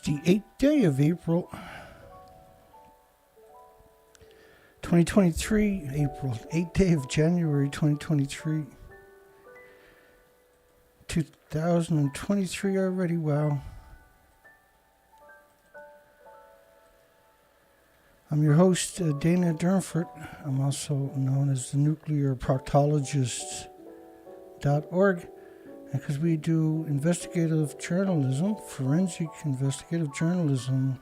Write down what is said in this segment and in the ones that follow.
the 8th day of April, 2023. April, 8th day of January 2023. 2023 already, wow. I'm your host, Dana Durnford. I'm also known as the nuclear-proctologist.org. Because we do investigative journalism, forensic investigative journalism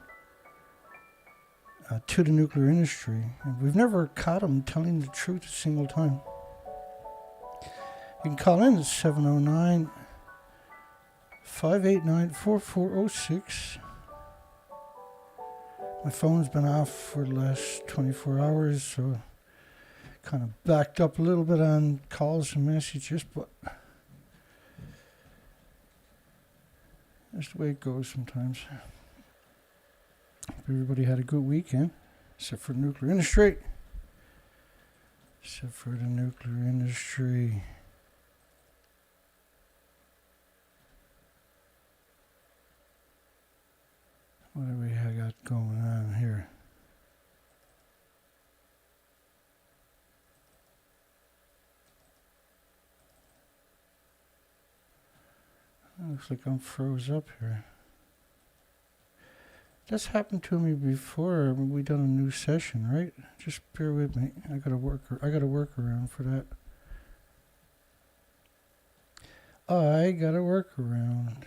to the nuclear industry. And we've never caught them telling the truth a single time. You can call in at 709-589-4406. My phone's been off for the last 24 hours, so kind of backed up a little bit on calls and messages, but that's the way it goes sometimes. Hope everybody had a good weekend, except for the nuclear industry. Except for the nuclear industry. What do we got going on here? Looks like I'm froze up here. That's happened to me before when we done a new session, right? Just bear with me. I got a workaround for that. I got a workaround.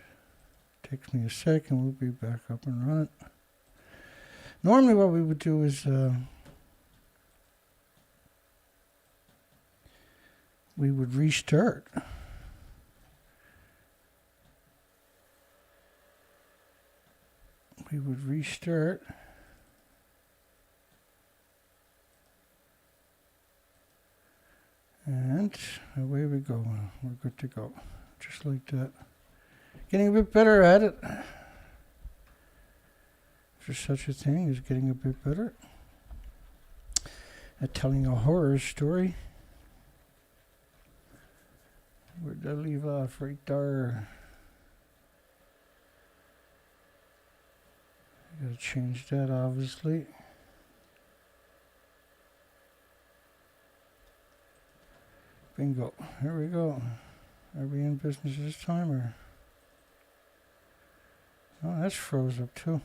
Takes me a second. We'll be back up and running. Normally, what we would do is we would restart. We would restart. And away we go. We're good to go. Just like that. Getting a bit better at it. If there's such a thing as getting a bit better at telling a horror story. Where'd I leave off? Right there. Gotta change that, obviously. Bingo. Here we go. Are we in business this time, or? Oh, that's froze up too.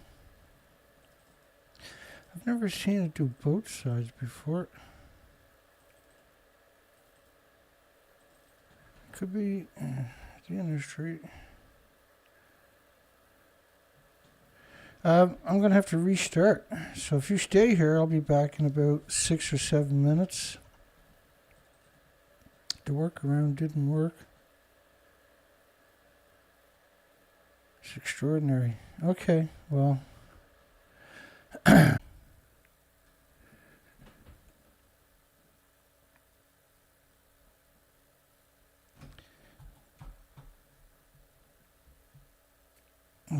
I've never seen it do both sides before. Could be the industry. I'm going to have to restart. So if you stay here, I'll be back in about 6 or 7 minutes. The workaround didn't work. It's extraordinary. Okay, well.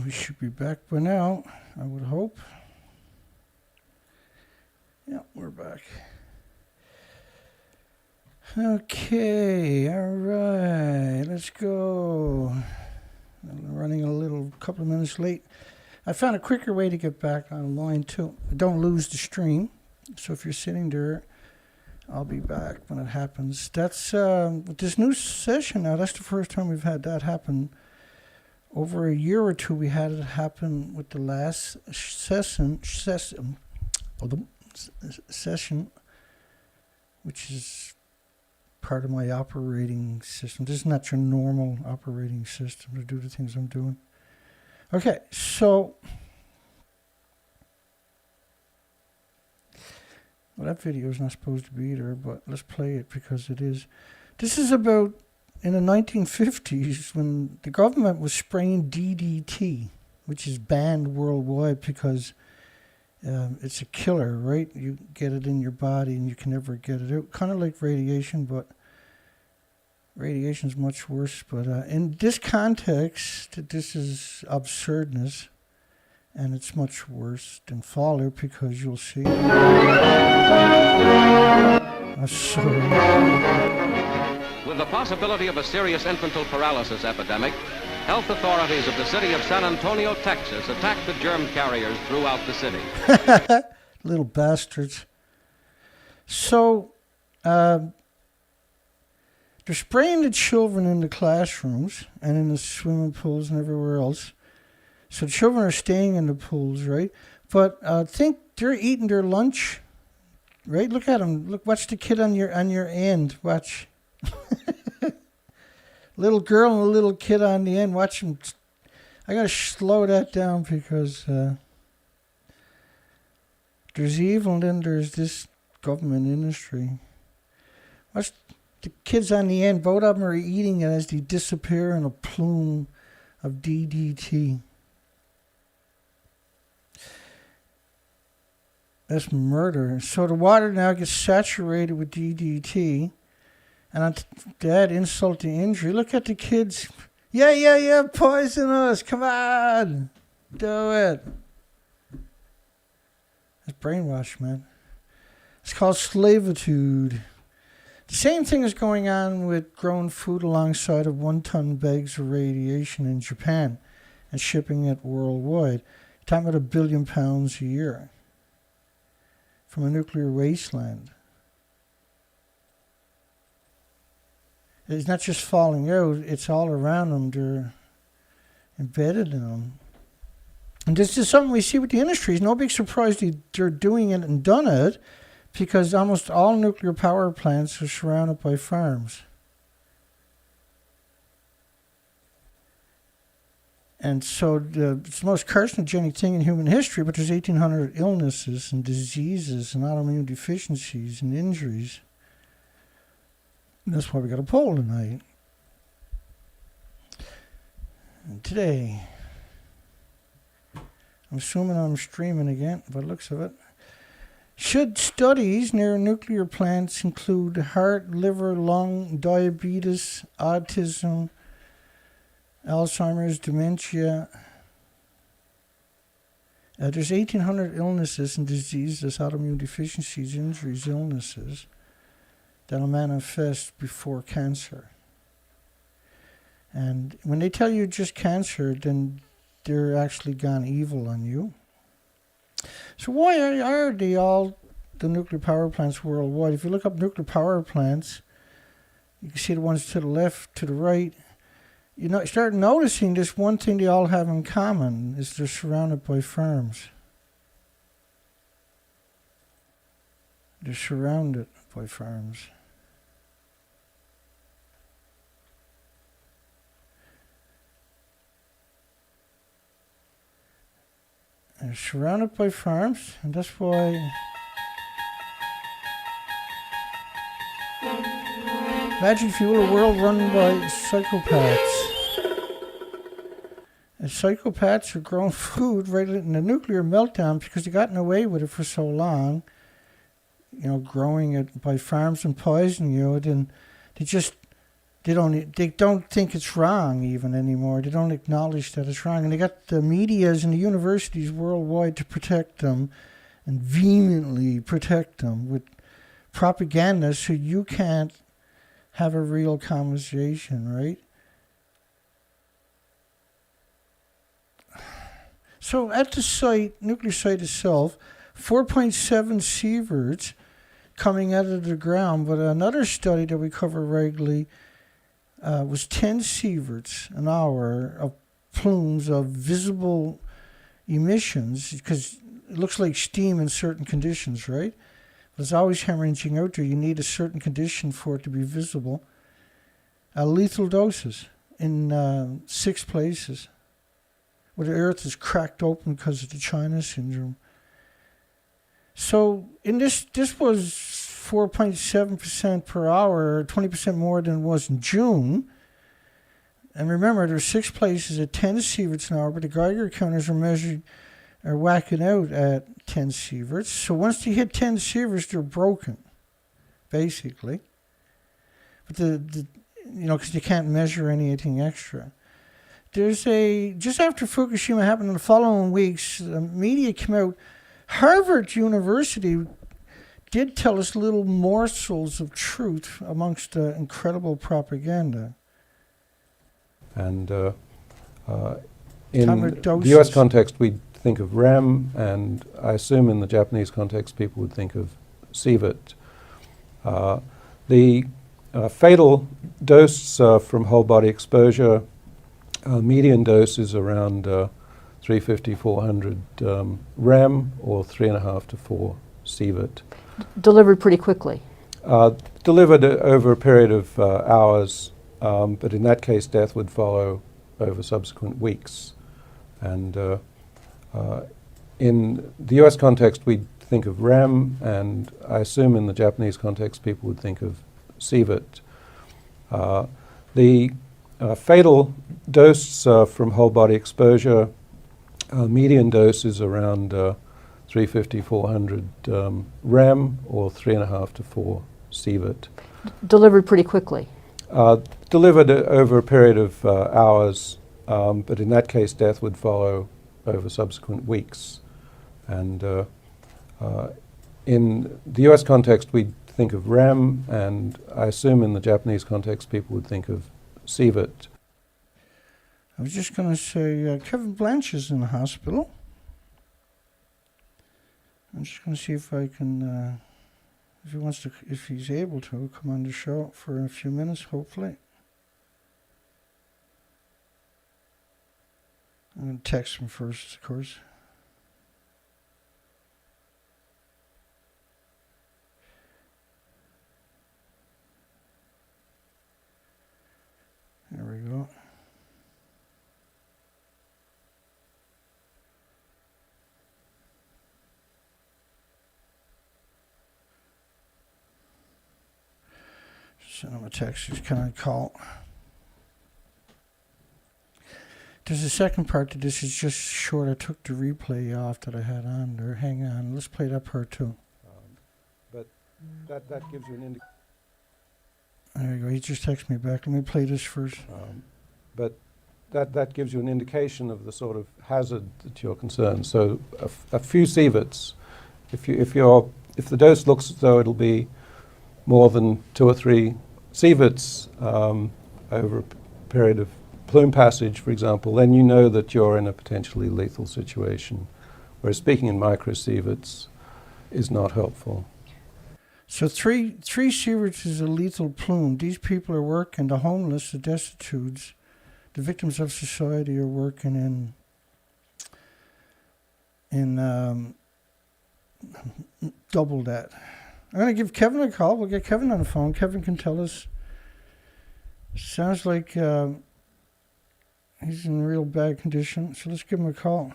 We should be back by now, I would hope. Yeah, we're back. Okay, all right, let's go. I'm running a couple of minutes late. I found a quicker way to get back online too. Don't lose the stream. So if you're sitting there, I'll be back when it happens. That's with this new session now. That's the first time we've had that happen. Over a year or two, we had it happen with the last session, which is part of my operating system. This is not your normal operating system to do the things I'm doing. Okay, so well, that video is not supposed to be there, but let's play it because it is. This is about in the 1950s, when the government was spraying DDT, which is banned worldwide because it's a killer, right? You get it in your body and you can never get it out. Kind of like radiation, but radiation's much worse. But in this context, this is absurdness, and it's much worse than fallout because you'll see. With the possibility of a serious infantile paralysis epidemic, health authorities of the city of San Antonio, Texas, attacked the germ carriers throughout the city. Little bastards. So, they're spraying the children in the classrooms and in the swimming pools and everywhere else. So children are staying in the pools, right? But think they're eating their lunch, right? Look at them. Look, watch the kid on your end. Watch. Little girl and a little kid on the end. Watch them. I gotta slow that down because there's evil and then there's this government industry. Watch the kids on the end. Both of them are eating it as they disappear in a plume of DDT. That's murder. So the water now gets saturated with DDT. And to add insult to injury, look at the kids. Yeah, poison us. Come on. Do it. It's brainwash, man. It's called slavitude. The same thing is going on with growing food alongside of 1-ton bags of radiation in Japan and shipping it worldwide. You're talking about £1 billion a year from a nuclear wasteland. It's not just falling out, it's all around them. They're embedded in them. And this is something we see with the industry. It's no big surprise they're doing it and done it because almost all nuclear power plants are surrounded by farms. And so it's the most carcinogenic thing in human history, but there's 1,800 illnesses and diseases and autoimmune deficiencies and injuries. And that's why we got a poll tonight. And today, I'm assuming I'm streaming again, by the looks of it. Should studies near nuclear plants include heart, liver, lung, diabetes, autism, Alzheimer's, dementia? There's 1,800 illnesses and diseases, autoimmune deficiencies, injuries, illnesses that'll manifest before cancer. And when they tell you just cancer, then they're actually gone evil on you. So why are they all the nuclear power plants worldwide? If you look up nuclear power plants, you can see the ones to the left, to the right. You start noticing this one thing they all have in common is they're surrounded by farms. They're surrounded by farms. They're surrounded by farms, and that's why. Imagine, if you will, a world run by psychopaths. And psychopaths are growing food right in the nuclear meltdown because they gotten away with it for so long. Growing it by farms and poisoning you, then they don't think it's wrong even anymore. They don't acknowledge that it's wrong. And they got the medias and the universities worldwide to protect them and vehemently protect them with propaganda so you can't have a real conversation, right? So at the site, nuclear site itself, 4.7 sieverts coming out of the ground, but another study that we cover regularly was 10 sieverts an hour of plumes of visible emissions, because it looks like steam in certain conditions, right? But it's always hemorrhaging out there. You need a certain condition for it to be visible. Lethal doses in 6 places where the earth is cracked open because of the China syndrome. So in this was 4.7% per hour, or 20% more than it was in June. And remember, there's 6 places at 10 sieverts an hour, but the Geiger counters are whacking out at 10 sieverts. So once they hit 10 sieverts, they're broken, basically. But because you can't measure anything extra. There's just after Fukushima happened in the following weeks, the media came out. Harvard University did tell us little morsels of truth amongst the incredible propaganda. And Time In of the US doses. context, we think of REM, and I assume in the Japanese context, people would think of CVIT. The fatal dose from whole body exposure, median dose is around 350, 400 REM, or 3.5 to 4 CVIT. Delivered pretty quickly. Delivered over a period of hours, but in that case, death would follow over subsequent weeks. And in the US context, we think of REM, and I assume in the Japanese context, people would think of CVIT. The fatal dose from whole body exposure, median dose is around 350, 400 REM, or 3.5 to 4 CVIT. Delivered pretty quickly. Delivered over a period of hours, but in that case, death would follow over subsequent weeks. And in the US context, we think of REM, and I assume in the Japanese context, people would think of CVIT. I was just going to say, Kevin Blanche is in the hospital. I'm just going to see if I can, if he wants to, if he's able to, come on the show for a few minutes, hopefully. I'm going to text him first, of course. There we go. Send him a text. Can I call? There's a second part to this. It's just short. I took the replay off that I had on there. Hang on. Let's play that part too. But that gives you an indication. There you go. He just texted me back. Let me play this first. But that gives you an indication of the sort of hazard that you're concerned. So a few CVITs, if the dose looks as though it'll be more than 2 or 3 CVITs over a period of plume passage, for example, then you know that you're in a potentially lethal situation. Whereas speaking in micro-CVITs is not helpful. So three CVITs is a lethal plume. These people are working, the homeless, the destitutes, the victims of society are working in double that. I'm going to give Kevin a call. We'll get Kevin on the phone. Kevin can tell us. Sounds like he's in real bad condition. So let's give him a call.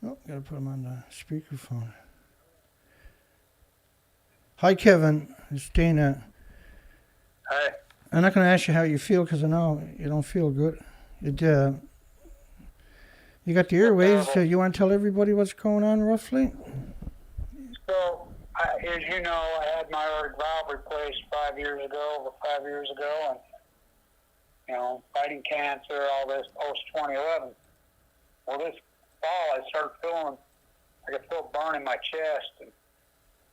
Oh, got to put him on the speakerphone. Hi, Kevin. It's Dana. Hi. I'm not going to ask you how you feel because I know you don't feel good. You got the airwaves. You want to tell everybody what's going on roughly? So, as you know, I had my aortic valve replaced over 5 years ago, and, fighting cancer, all this post-2011. Well, this fall, I started feeling, I could feel burn in my chest, and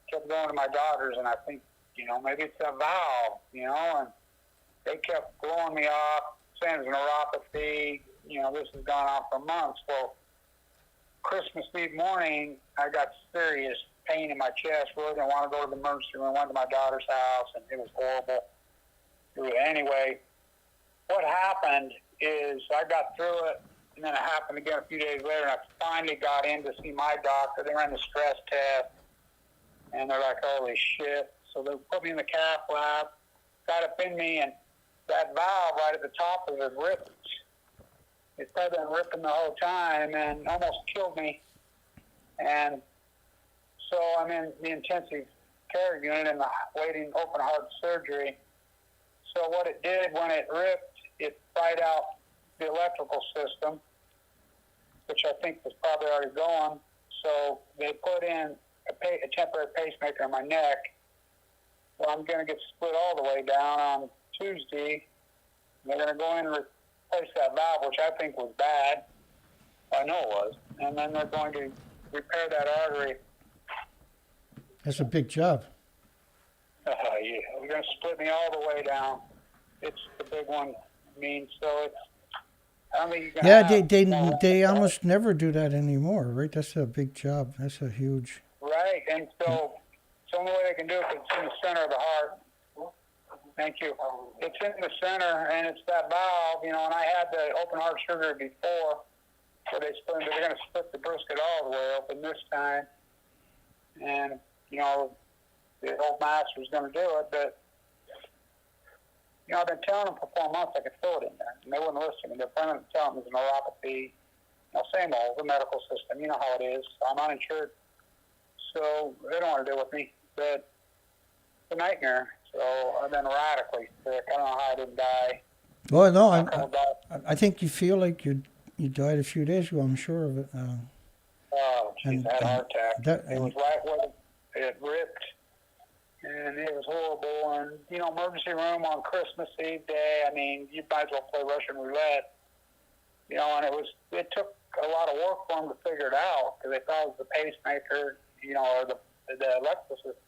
kept going to my doctors, and I think, maybe it's a valve, and they kept blowing me off, saying it was neuropathy. This has gone on for months. Well, Christmas Eve morning, I got serious pain in my chest. Really didn't want to go to the emergency room. Went to my daughter's house, and it was horrible. Anyway, what happened is I got through it, and then it happened again a few days later, and I finally got in to see my doctor. They ran the stress test, and they're like, holy shit. So they put me in the cath lab, got up in me, and that valve right at the top of it ripped. It's probably been ripping the whole time and almost killed me. And so I'm in the intensive care unit in the waiting open heart surgery. So what it did when it ripped, it fried out the electrical system, which I think was probably already going. So they put in a temporary pacemaker in my neck. Well, I'm going to get split all the way down on Tuesday. They're going to go in and replace that valve, which I think was bad. I know it was. And then they're going to repair that artery That's a big job. Yeah, they're going to split me all the way down. It's the big one. I mean, so it's. I don't think you can. Yeah, have they almost never do that anymore, right? That's a big job. That's a huge. Right, and so it's the only way they can do it because it's in the center of the heart. Thank you. It's in the center, and it's that valve, you know. And I had the open heart surgery before, so they're going to split the brisket all the way open this time. And you know, the old master's going to do it, but you know, I've been telling them for 4 months I could fill it in there, and they wouldn't listen. And they're finally telling me it's a neuropathy. You know, same old, the medical system. You know how it is. I'm uninsured, so they don't want to deal with me. But it's a nightmare. So I've been radically sick. I don't know how I didn't die. Well, no, I think you feel like you died a few days ago. I'm sure of it. Oh, jeez, I had a heart attack. It was right where it ripped, and it was horrible. And, you know, emergency room on Christmas Eve day, I mean, you might as well play Russian roulette. You know, and it took a lot of work for them to figure it out, because they thought it was the pacemaker, you know, or the electrical system.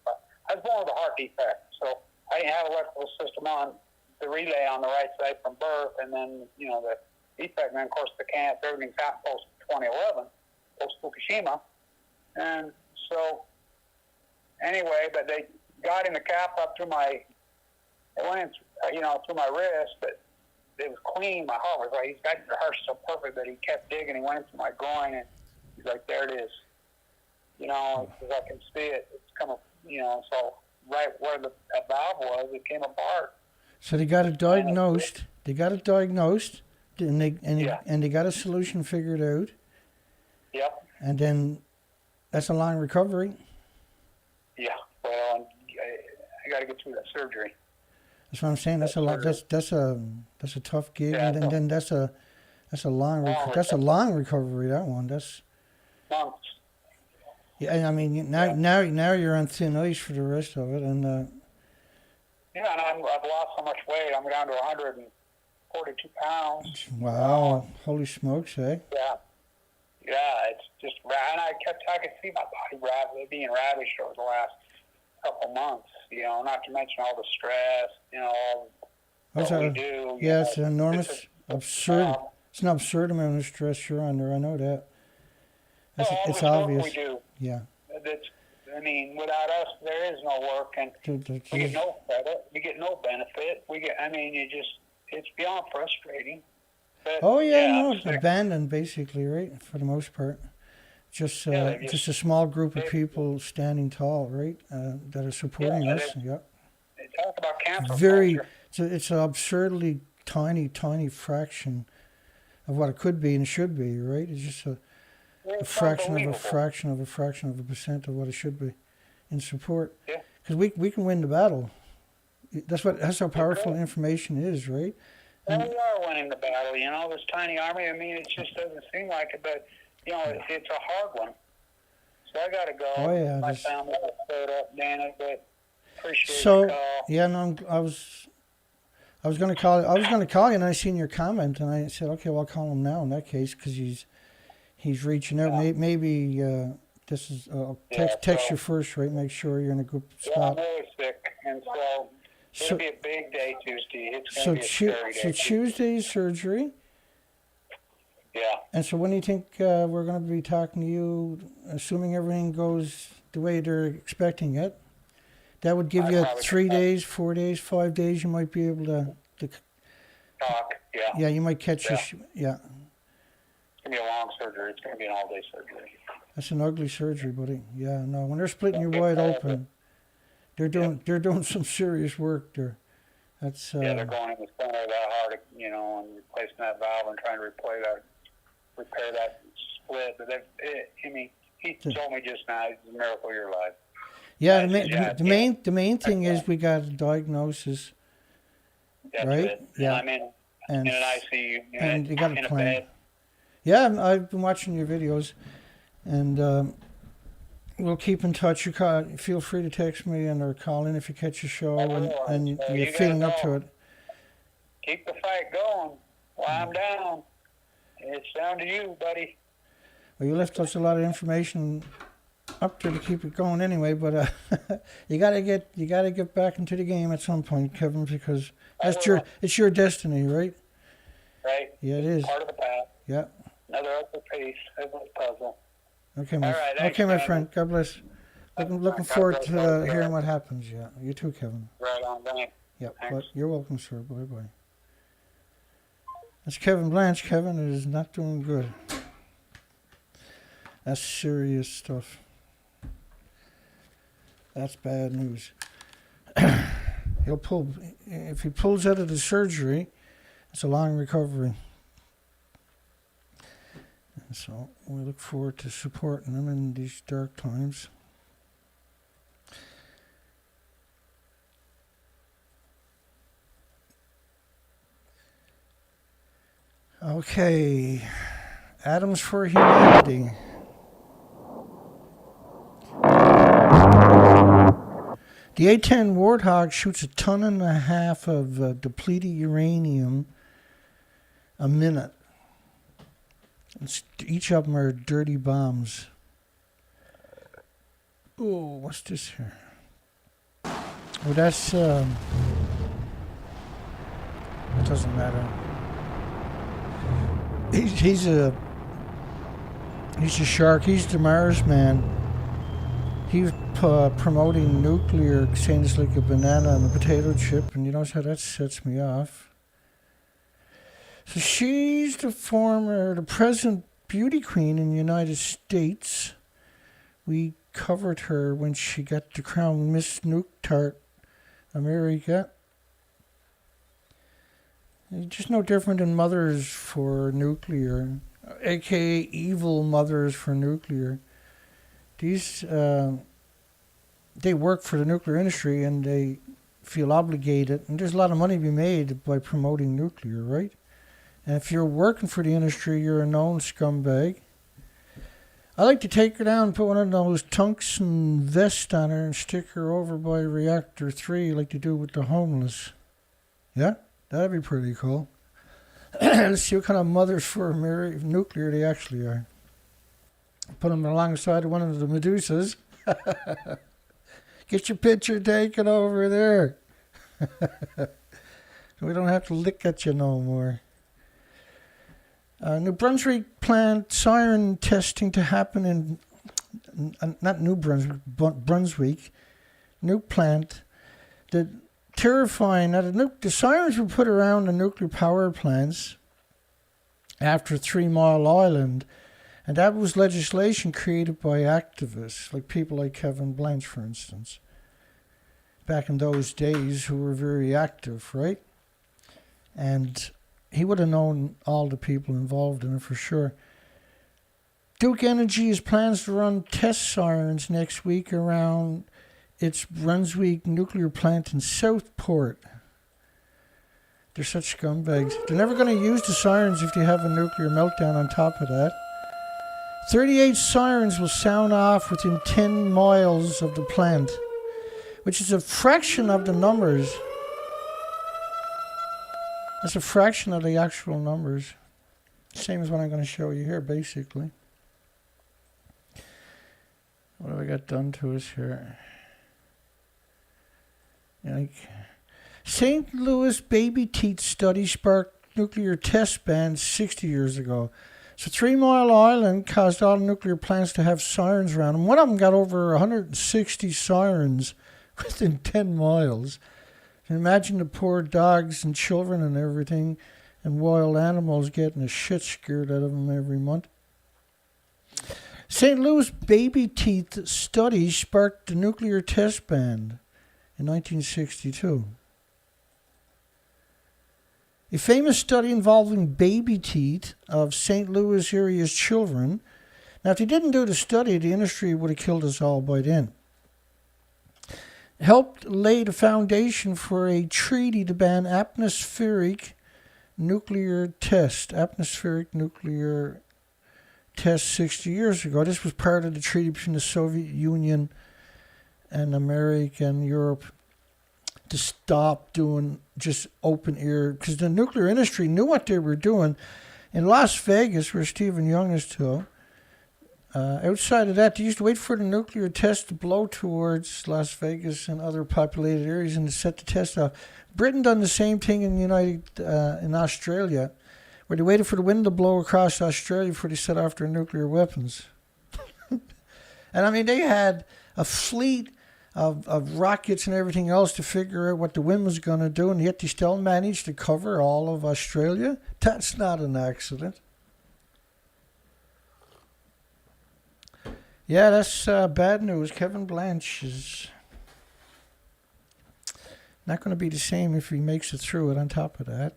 I was born with a heart defect, so I didn't have electrical system on the relay on the right side from birth, and then, you know, the defect, and then, of course, the cancer, everything's happened post-2011, post-Fukushima. And so, anyway, but they got in the cap up through it went in, you know, through my wrist, but it was clean. My heart was like, he's got your heart so perfect that he kept digging. He went into my groin, and he's like, there it is. You know, because I can see it. It's come up, you know, so right where the valve was, it came apart. So they got it diagnosed. And they got a solution figured out. Yep. And then that's a long recovery. Yeah. Well, I got to get through that surgery. That's what I'm saying. That's a lot. That's a tough gig, Yeah, and then that's a long recovery. That one. That's months. yeah. And I mean, now you're on thin ice for the rest of it, and yeah, and I've lost so much weight. I'm down to 142 pounds. wow, holy smokes, eh? Yeah, it's just, and I could see my body being ravished over the last couple months, you know, not to mention all the stress, you know, what we do. Yeah, it's an enormous, absurd, it's an absurd amount of stress you're under, I know that. It's obvious. We do. Yeah. I mean, without us, there is no work, and we get no credit, we get no benefit, it's beyond frustrating. But, abandoned basically, right? For the most part, just a small group of people standing tall, right? That are supporting us. Yeah. They talk about cancer. It's an absurdly tiny fraction of what it could be and it should be, right? It's just a fraction of a fraction of a fraction of a percent of what it should be in support. Yeah. Because we can win the battle. That's how powerful information is, right? Well, we are winning the battle, you know, this tiny army. I mean, it just doesn't seem like it, but, you know, it's a hard one. So I got to go. Oh, yeah. My family was stayed up, Dana, but appreciate your call. Yeah, no, I was going to call you, and I seen your comment, and I said, okay, well, I'll call him now in that case, because he's reaching out. Yeah. Maybe this is, I'll text you first, right? Make sure you're in a good spot. Yeah, I'm really sick, and so it'll be a big day Tuesday. It's going to be a scary day. So Tuesday is surgery. Yeah. And so when do you think we're going to be talking to you, assuming everything goes the way they're expecting it? That would give you 3 days, 4 days, 5 days. You might be able to talk. Yeah. Yeah, you might catch yeah. It's going to be a long surgery. It's going to be an all-day surgery. That's an ugly surgery, buddy. Yeah, no. When they're splitting you wide open, they're doing some serious work there. That's they're going in the center of that heart, you know, and replacing that valve and trying to repair that split. But he told me just now, it's a miracle you're alive. Yeah, the main thing is we got a diagnosis. That's right? It. Yeah. And I'm in an ICU and you got in a a plan. bed. Yeah, I've been watching your videos, and we'll keep in touch. Feel free to text me or call in if you catch a show and you're feeling up to it. Keep the fight going while I'm down. It's down to you, buddy. Well, you left us a lot of information up there to keep it going anyway. But you gotta get back into the game at some point, Kevin, because it's your destiny, right? Right. Yeah, it is. Part of the path. Yeah. Another other piece of the puzzle. Okay, All right, thanks, my Kevin. friend. God bless. Looking God forward bless to both of you. hearing what happens. Yeah, you too, Kevin. Right on, thanks. Yeah, Thanks. but you're welcome, sir. Bye bye. That's Kevin Blanche. Kevin is not doing good. That's serious stuff. That's bad news. If he pulls out of the surgery, it's a long recovery. And so we look forward to supporting him in these dark times. Okay, Atoms for Humanity. The A-10 Warthog shoots 1.5 tons of depleted uranium a minute. Each of them are dirty bombs. Oh, what's this here? Well, that's it doesn't matter. He's a shark. He's the Mars man. He was promoting nuclear, saying it's like a banana and a potato chip, and you notice how that sets me off. So she's the present beauty queen in the United States. We covered her when she got the crown Miss Nuke America. Just no different than mothers for nuclear, aka evil mothers for nuclear. These, they work for the nuclear industry and they feel obligated, and there's a lot of money to be made by promoting nuclear, right? And if you're working for the industry, you're a known scumbag. I like to take her down and put one of those tungsten vests on her and stick her over by Reactor 3 like they do with the homeless. Yeah? That'd be pretty cool. Let's see what kind of mothers for nuclear they actually are. Put them alongside one of the Medusas. Get your picture taken over there. We don't have to lick at you no more. New Brunswick plant siren testing to happen in, not New Brunswick, Brunswick. New plant. The terrifying that the sirens were put around the nuclear power plants after 3 Mile Island, and that was legislation created by activists, like people like Kevin Blanche, for instance, back in those days, who were very active, right? And he would have known all the people involved in it for sure. Duke Energy has plans to run test sirens next week around its Brunswick nuclear plant in Southport. They're such scumbags. They're never going to use the sirens if you have a nuclear meltdown on top of that. 38 sirens will sound off within 10 miles of the plant, which is a fraction of the numbers. That's a fraction of the actual numbers. Same as what I'm going to show you here, basically. What have I got done to us here? Like, St. Louis baby teeth study sparked nuclear test bans 60 years ago. So 3 Mile Island caused all the nuclear plants to have sirens around them. One of them got over 160 sirens within 10 miles. And imagine the poor dogs and children and everything and wild animals getting the shit scared out of them every month. St. Louis baby teeth study sparked the nuclear test ban in 1962. A famous study involving baby teeth of St. Louis area's children. Now, if they didn't do the study, the industry would have killed us all by then. Helped lay the foundation for a treaty to ban atmospheric nuclear tests 60 years ago. This was part of the treaty between the Soviet Union and America and Europe to stop doing just open air, because the nuclear industry knew what they were doing. In Las Vegas, where Stephen Young is to, Outside of that, they used to wait for the nuclear test to blow towards Las Vegas and other populated areas and to set the test off. Britain done the same thing in Australia, where they waited for the wind to blow across Australia before they set off their nuclear weapons. And I mean, they had a fleet of rockets and everything else to figure out what the wind was going to do, and yet they still managed to cover all of Australia. That's not an accident. Yeah, that's bad news. Kevin Blanche is not going to be the same if he makes it through it on top of that.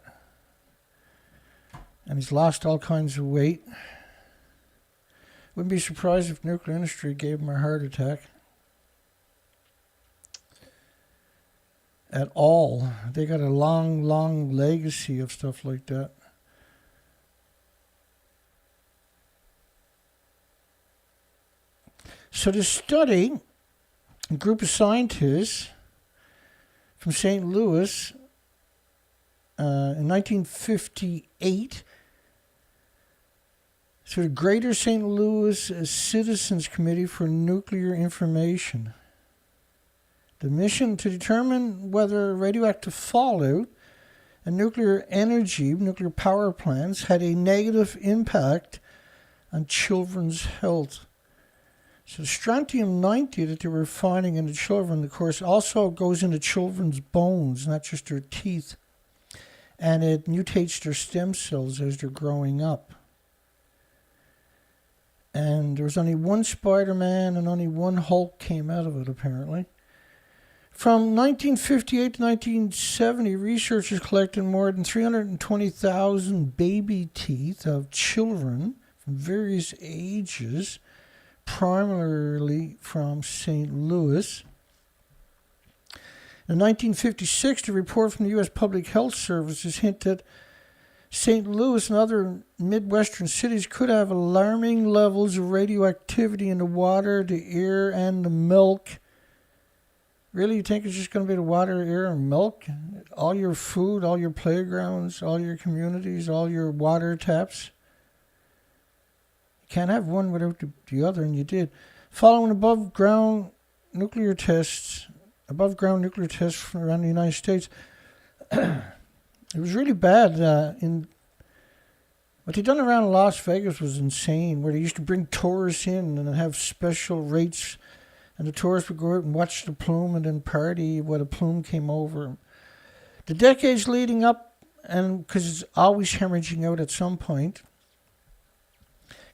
And he's lost all kinds of weight. Wouldn't be surprised if the nuclear industry gave him a heart attack. At all. They got a long, long legacy of stuff like that. So this study, a group of scientists from St. Louis in 1958, so the Greater St. Louis Citizens Committee for Nuclear Information. The mission to determine whether radioactive fallout and nuclear energy, nuclear power plants, had a negative impact on children's health. So strontium-90 that they were finding in the children, of course, also goes into children's bones, not just their teeth. And it mutates their stem cells as they're growing up. And there was only one Spider-Man and only one Hulk came out of it, apparently. From 1958 to 1970, researchers collected more than 320,000 baby teeth of children from various ages, primarily from St. Louis. In 1956, the report from the U.S. Public Health Services hinted St. Louis and other Midwestern cities could have alarming levels of radioactivity in the water, the air, and the milk. Really, you think it's just going to be the water, air, and milk? All your food, all your playgrounds, all your communities, all your water taps? Can't have one without the other, and you did. Following above ground nuclear tests from around the United States, it was really bad. What they done around Las Vegas was insane, where they used to bring tourists in and have special rates, and the tourists would go out and watch the plume and then party while the plume came over. The decades leading up, and because it's always hemorrhaging out at some point,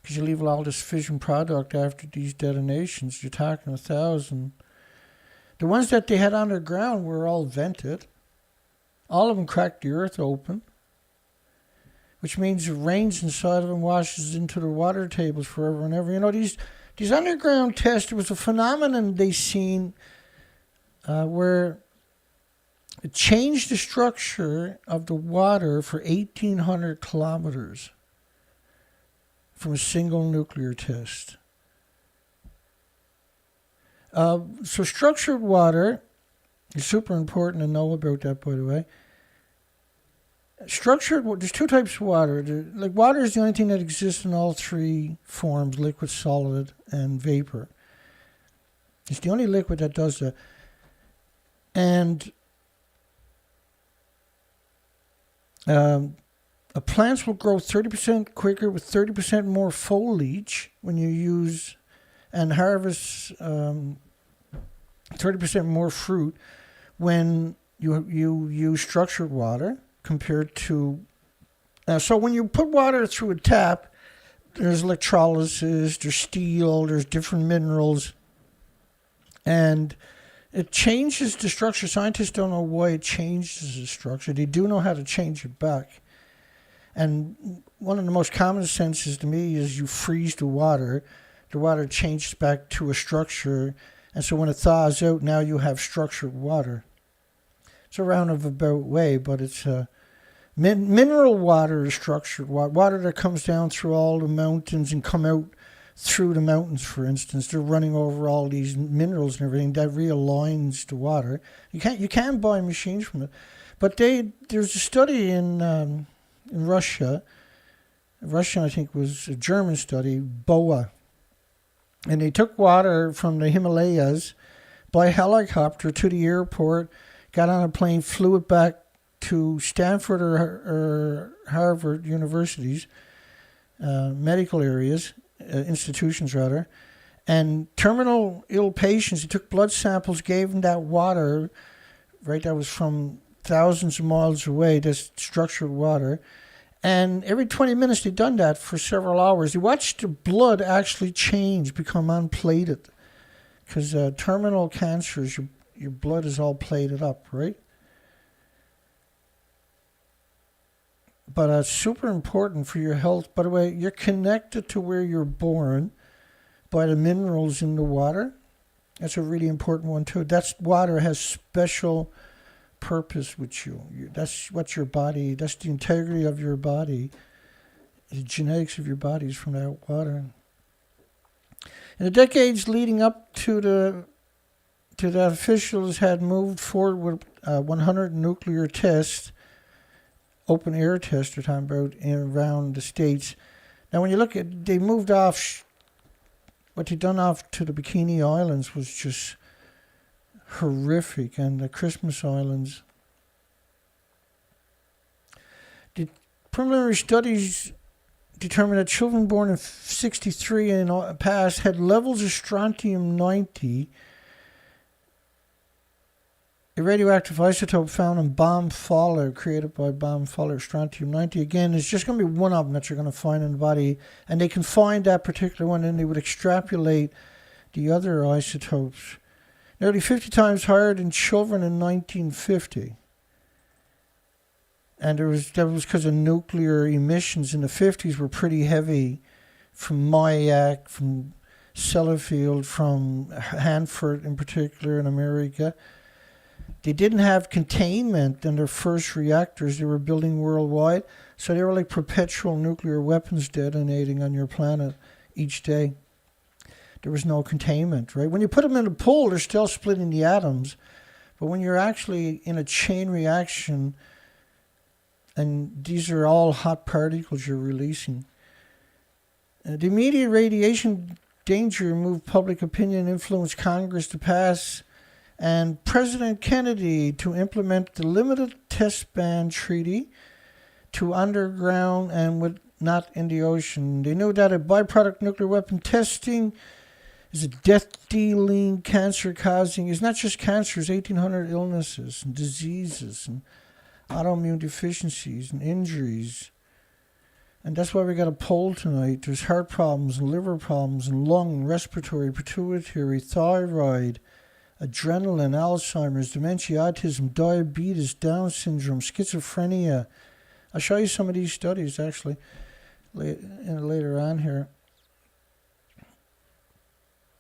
because you leave all this fission product after these detonations, you're talking 1,000. The ones that they had underground were all vented. All of them cracked the earth open, which means it rains inside of them, washes into the water tables forever and ever. You know, these underground tests, there was a phenomenon they seen where it changed the structure of the water for 1,800 kilometers. From a single nuclear test. So structured water is super important to know about that, by the way. There's two types of water. Water is the only thing that exists in all three forms, liquid, solid, and vapor. It's the only liquid that does that. And plants will grow 30% quicker with 30% more foliage when you use and harvest 30% more fruit when you use structured water compared to... so when you put water through a tap, there's electrolysis, there's steel, there's different minerals, and it changes the structure. Scientists don't know why it changes the structure. They do know how to change it back. And one of the most common senses to me is you freeze the water changes back to a structure, and so when it thaws out, now you have structured water. It's a roundabout way, but it's mineral water is structured water. Water that comes down through all the mountains and come out through the mountains, for instance. They're running over all these minerals and everything. That realigns the water. You can buy machines from it. But there's a study in Russia, I think was a German study, BOA, And they took water from the Himalayas by helicopter to the airport, got on a plane, flew it back to Stanford or Harvard universities, medical areas, institutions rather, and terminal ill patients. They took blood samples, gave them that water, right? That was from thousands of miles away, this structured water. And every 20 minutes they'd done that for several hours. You watched the blood actually change, become unplated. Because terminal cancers, your blood is all plated up, right? But it's super important for your health. By the way, you're connected to where you're born by the minerals in the water. That's a really important one too. That water has special purpose with you. That's what your body, that's the integrity of your body. The genetics of your body is from that water. In the decades leading up to that, officials had moved forward with 100 nuclear tests, open air tests they're talking about, around the States. Now when you look at, they moved off, what they done off to the Bikini Islands was just horrific, and the Christmas Islands. The preliminary studies determined that children born in 63 and past had levels of strontium-90, a radioactive isotope found in bomb fallout, created by bomb fallout. Strontium-90, again, is just going to be one of them that you're going to find in the body, and they can find that particular one, and they would extrapolate the other isotopes. Nearly 50 times higher than children in 1950. And that was because of nuclear emissions in the 50s were pretty heavy from Mayak, from Sellafield, from Hanford in particular in America. They didn't have containment in their first reactors they were building worldwide, so they were like perpetual nuclear weapons detonating on your planet each day. There was no containment, right? When you put them in a pool, they're still splitting the atoms. But when you're actually in a chain reaction, and these are all hot particles you're releasing, the immediate radiation danger moved public opinion, influenced Congress to pass, and President Kennedy to implement the Limited Test Ban Treaty to underground and not in the ocean. They knew that a byproduct nuclear weapon testing is a death-dealing, cancer-causing. It's not just cancer, it's 1,800 illnesses and diseases and autoimmune deficiencies and injuries. And that's why we got a poll tonight. There's heart problems and liver problems and lung, respiratory, pituitary, thyroid, adrenaline, Alzheimer's, dementia, autism, diabetes, Down syndrome, schizophrenia. I'll show you some of these studies actually later on here.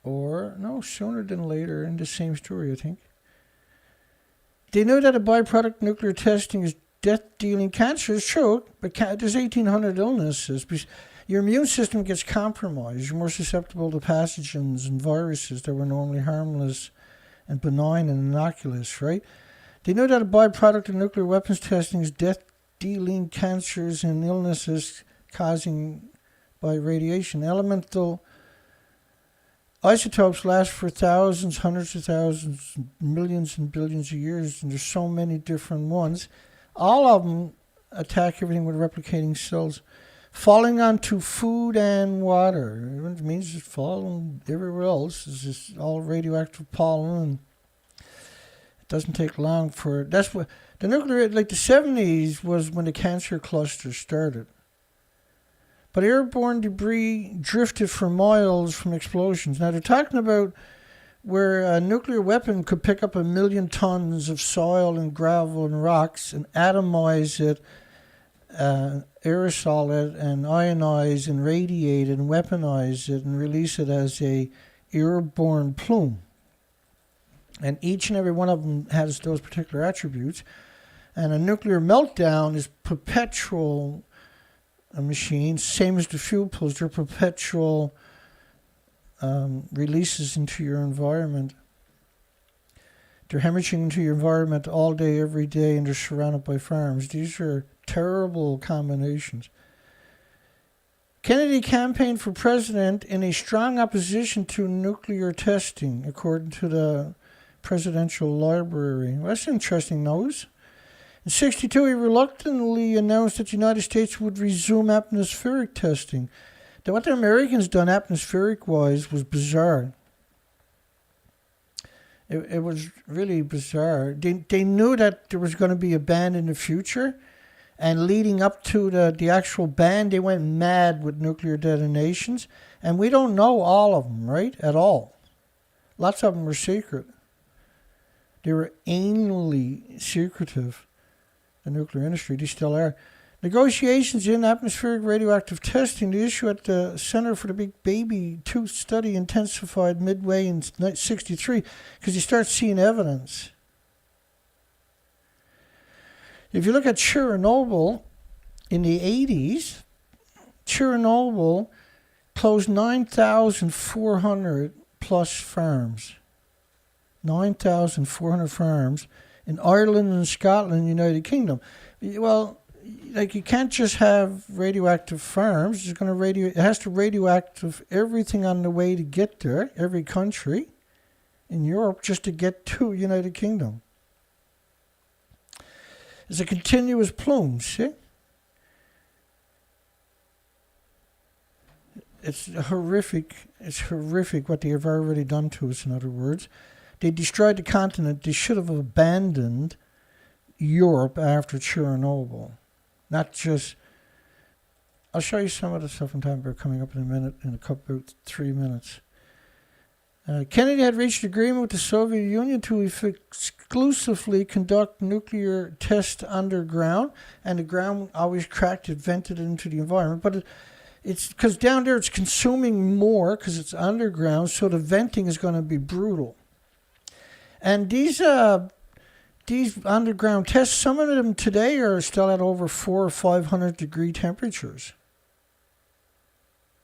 Or, no, sooner than later in the same story, I think. They know that a byproduct nuclear testing is death-dealing. Cancer is true, but there's 1,800 illnesses. Your immune system gets compromised. You're more susceptible to pathogens and viruses that were normally harmless and benign and innocuous, right? They know that a byproduct of nuclear weapons testing is death-dealing cancers and illnesses causing by radiation. Elemental isotopes last for thousands, hundreds of thousands, millions and billions of years, and there's so many different ones. All of them attack everything with replicating cells. Falling onto food and water. It means it's falling everywhere else. It's just all radioactive pollen. It doesn't take long for it. That's what the nuclear, like the 70s was when the cancer cluster started. But airborne debris drifted for miles from explosions. Now they're talking about where a nuclear weapon could pick up 1 million tons of soil and gravel and rocks and atomize it, aerosol it, and ionize and radiate it and weaponize it and release it as a airborne plume. And each and every one of them has those particular attributes. And a nuclear meltdown is perpetual machine, same as the fuel pools. They're perpetual releases into your environment. They're hemorrhaging into your environment all day, every day, and they're surrounded by farms. These are terrible combinations. Kennedy campaigned for president in a strong opposition to nuclear testing, according to the Presidential Library. Well, that's interesting news. In 1962, he reluctantly announced that the United States would resume atmospheric testing. Now, what the Americans done atmospheric-wise was bizarre. It was really bizarre. They knew that there was going to be a ban in the future, and leading up to the actual ban, they went mad with nuclear detonations. And we don't know all of them, right, at all. Lots of them were secret. They were anally secretive, the nuclear industry. They still are. Negotiations in atmospheric radioactive testing, the issue at the Center for the Big Baby 2 study intensified midway in 1963 because you start seeing evidence. If you look at Chernobyl in the 80s, Chernobyl closed 9,400 plus farms. 9,400 farms in Ireland and Scotland, United Kingdom. Well, like you can't just have radioactive farms. It has to radioactive everything on the way to get there, every country in Europe, just to get to United Kingdom. It's a continuous plume, see? It's horrific what they have already done to us, in other words. They destroyed the continent. They should have abandoned Europe after Chernobyl. Not just... I'll show you some of the stuff I'm talking about coming up in a minute, in a couple, 3 minutes. Kennedy had reached agreement with the Soviet Union to exclusively conduct nuclear tests underground, and the ground always cracked, it vented into the environment. But it's because down there it's consuming more because it's underground, so the venting is going to be brutal. And these underground tests, some of them today are still at over 400 or 500 degree temperatures.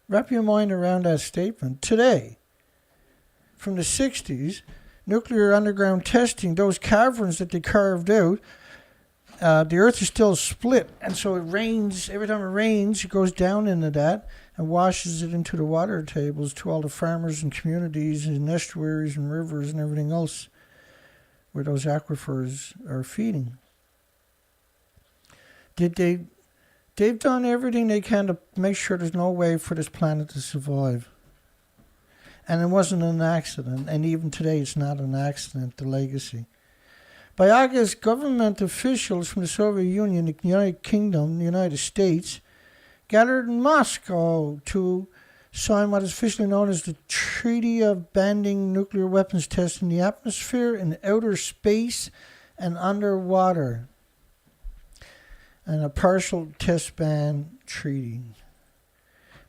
Wrap your mind around that statement. Today, from the 60s, nuclear underground testing, those caverns that they carved out, the earth is still split. And so it rains. Every time it rains, it goes down into that and washes it into the water tables to all the farmers and communities and estuaries and rivers and everything else where those aquifers are feeding. They've done everything they can to make sure there's no way for this planet to survive. And it wasn't an accident, and even today it's not an accident, the legacy. By August, government officials from the Soviet Union, the United Kingdom, the United States, gathered in Moscow to sign what is officially known as the Treaty of Banning Nuclear Weapons Tests in the Atmosphere, in outer space, and underwater, and a partial test ban treaty.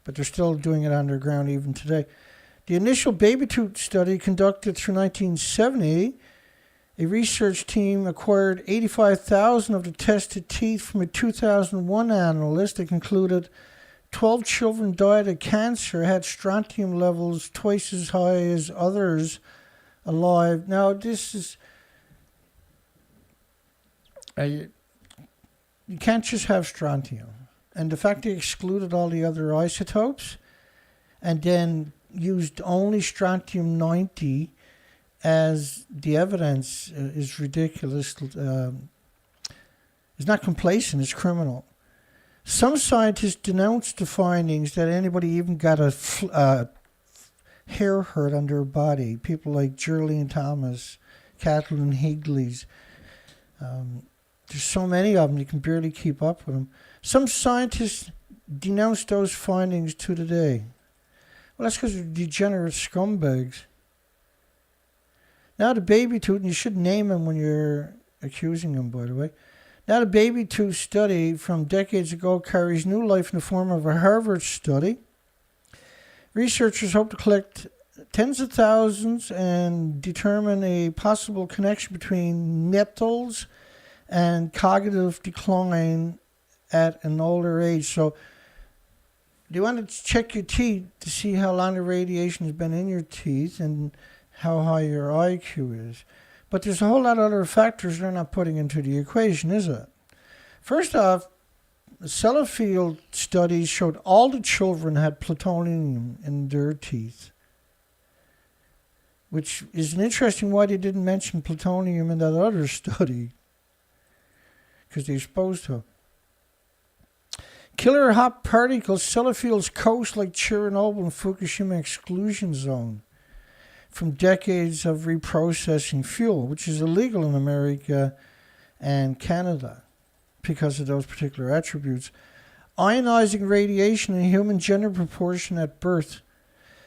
But they're still doing it underground even today. The initial baby tooth study conducted through 1970, a research team acquired 85,000 of the tested teeth from a 2001 analyst that concluded 12 children died of cancer, had strontium levels twice as high as others alive. Now, this is... you can't just have strontium. And the fact they excluded all the other isotopes and then used only strontium-90 as the evidence is ridiculous. It's not complacent, it's criminal. Some scientists denounced the findings that anybody even got a hair hurt on their body. People like Geraldine Thomas, Kathleen Higley's. There's so many of them, you can barely keep up with them. Some scientists denounced those findings to today. Well, that's because they're degenerate scumbags. Now the baby tooth, and you should name him when you're accusing him, by the way. Now the baby tooth study from decades ago carries new life in the form of a Harvard study. Researchers hope to collect tens of thousands and determine a possible connection between metals and cognitive decline at an older age. So you want to check your teeth to see how long the radiation has been in your teeth and how high your IQ is. But there's a whole lot of other factors they're not putting into the equation, is it? First off, the Sellafield studies showed all the children had plutonium in their teeth, which is an interesting why they didn't mention plutonium in that other study, because they're supposed to. Killer hot particles, Sellafield's coast like Chernobyl and Fukushima exclusion zone from decades of reprocessing fuel, which is illegal in America and Canada because of those particular attributes. Ionizing radiation in human gender proportion at birth.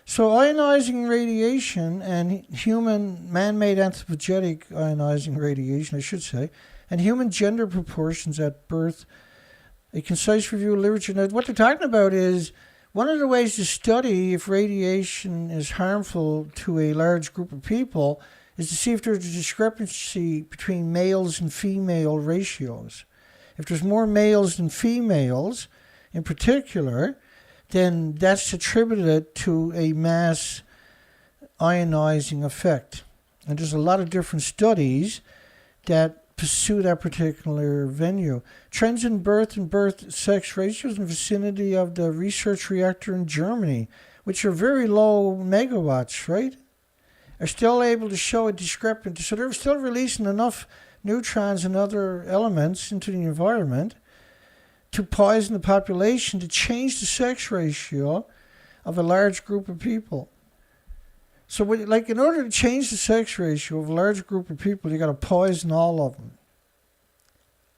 So ionizing radiation and human man-made anthropogenic ionizing radiation, I should say, and human gender proportions at birth. A concise review of literature. Now, what they're talking about is one of the ways to study if radiation is harmful to a large group of people is to see if there's a discrepancy between males and female ratios. If there's more males than females, in particular, then that's attributed to a mass ionizing effect. And there's a lot of different studies that pursue that particular venue. Trends in birth and birth sex ratios in the vicinity of the research reactor in Germany, which are very low megawatts, right, are still able to show a discrepancy. So they're still releasing enough neutrons and other elements into the environment to poison the population, to change the sex ratio of a large group of people. So, like, in order to change the sex ratio of a large group of people, you got to poison all of them.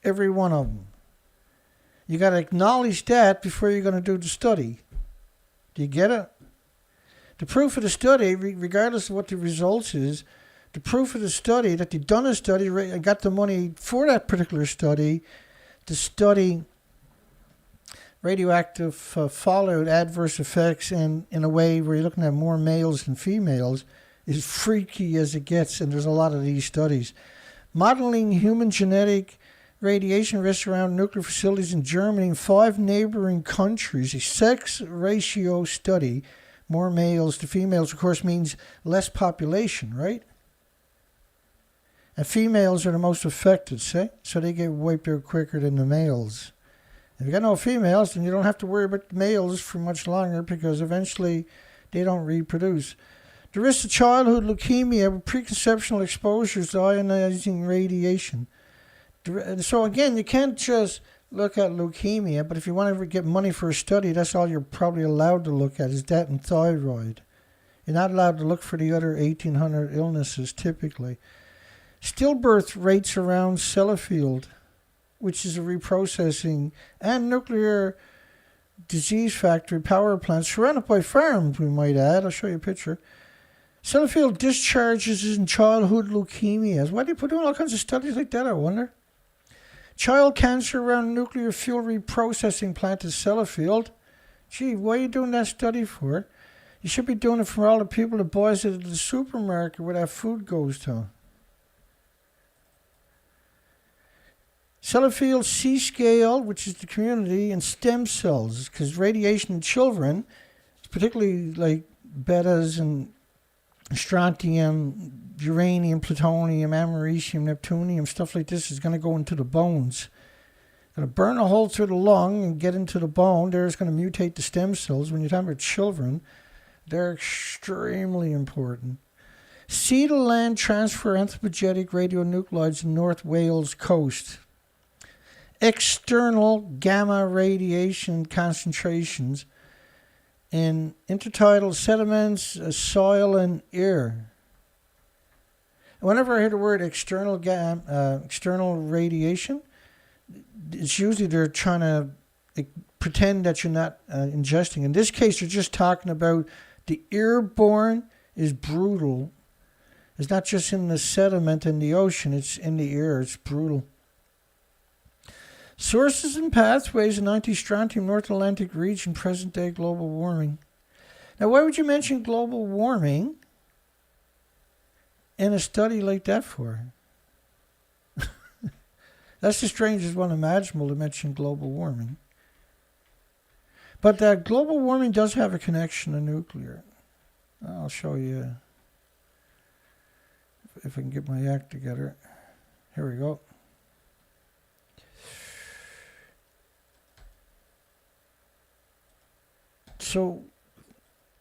Every one of them. You got to acknowledge that before you're going to do the study. Do you get it? The proof of the study, regardless of what the results is, the proof of the study, that they've done a study and got the money for that particular study, to study radioactive fallout, adverse effects, and in a way where you're looking at more males than females, is freaky as it gets, and there's a lot of these studies. Modeling human genetic radiation risks around nuclear facilities in Germany and 5 neighboring countries, a sex ratio study, more males to females, of course, means less population, right? And females are the most affected, see? So they get wiped out quicker than the males. If you got no females, then you don't have to worry about the males for much longer because eventually they don't reproduce. The risk of childhood leukemia with preconceptional exposures to ionizing radiation. So again, you can't just look at leukemia, but if you want to get money for a study, that's all you're probably allowed to look at is that and thyroid. You're not allowed to look for the other 1,800 illnesses typically. Stillbirth rates around Sellafield, which is a reprocessing and nuclear disease factory power plant surrounded by farms, we might add. I'll show you a picture. Sellafield discharges in childhood leukemias. Why do they put doing all kinds of studies like that, I wonder? Child cancer around nuclear fuel reprocessing plant at Sellafield. Gee, what are you doing that study for? You should be doing it for all the people that buys it at the supermarket where that food goes to. Sellafield C-scale, which is the community, and stem cells, because radiation in children, particularly like betas and strontium, uranium, plutonium, americium, neptunium, stuff like this is going to go into the bones. Going to burn a hole through the lung and get into the bone. There, it's going to mutate the stem cells. When you're talking about children, they're extremely important. Sea to land transfer anthropogenic radionuclides in North Wales coast. External gamma radiation concentrations in intertidal sediments, soil, and air. Whenever I hear the word external radiation, it's usually they're trying to pretend that you're not ingesting. In this case, they're just talking about the airborne is brutal. It's not just in the sediment in the ocean, it's in the air. It's brutal. Sources and pathways in anti-strontium North Atlantic region, present-day global warming. Now, why would you mention global warming in a study like that for? That's the strangest one imaginable to mention global warming. But that global warming does have a connection to nuclear. I'll show you if I can get my act together. Here we go. So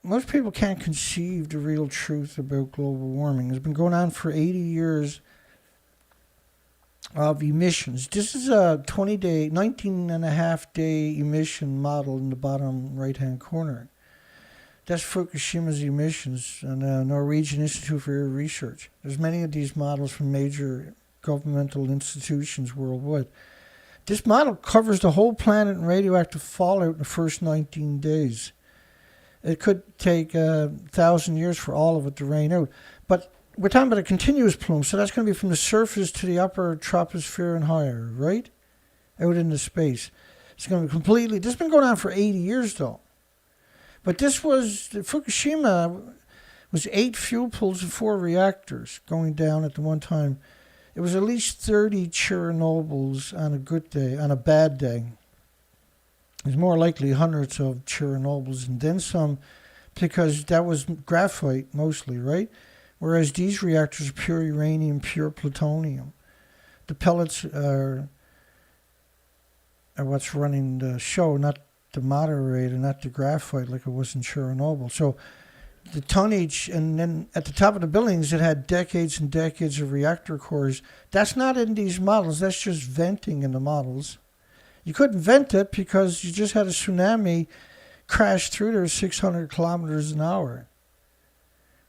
most people can't conceive the real truth about global warming. It's been going on for 80 years of emissions. This is a 20-day, 19 and a half day emission model in the bottom right-hand corner. That's Fukushima's emissions and the Norwegian Institute for Air Research. There's many of these models from major governmental institutions worldwide. This model covers the whole planet in radioactive fallout in the first 19 days. It could take 1,000 years for all of it to rain out. But we're talking about a continuous plume, so that's going to be from the surface to the upper troposphere and higher, right? Out into space. It's going to be completely... This has been going on for 80 years, though. But this was... Fukushima was 8 fuel pools and 4 reactors going down at the one time. It was at least 30 Chernobyls on a good day, on a bad day. There's more likely hundreds of Chernobyls and then some, because that was graphite mostly, right? Whereas these reactors are pure uranium, pure plutonium. The pellets are what's running the show, not the moderator, not the graphite like it was in Chernobyl. So the tonnage, and then at the top of the buildings it had decades and decades of reactor cores. That's not in these models, that's just venting in the models. You couldn't vent it because you just had a tsunami crash through there 600 kilometers an hour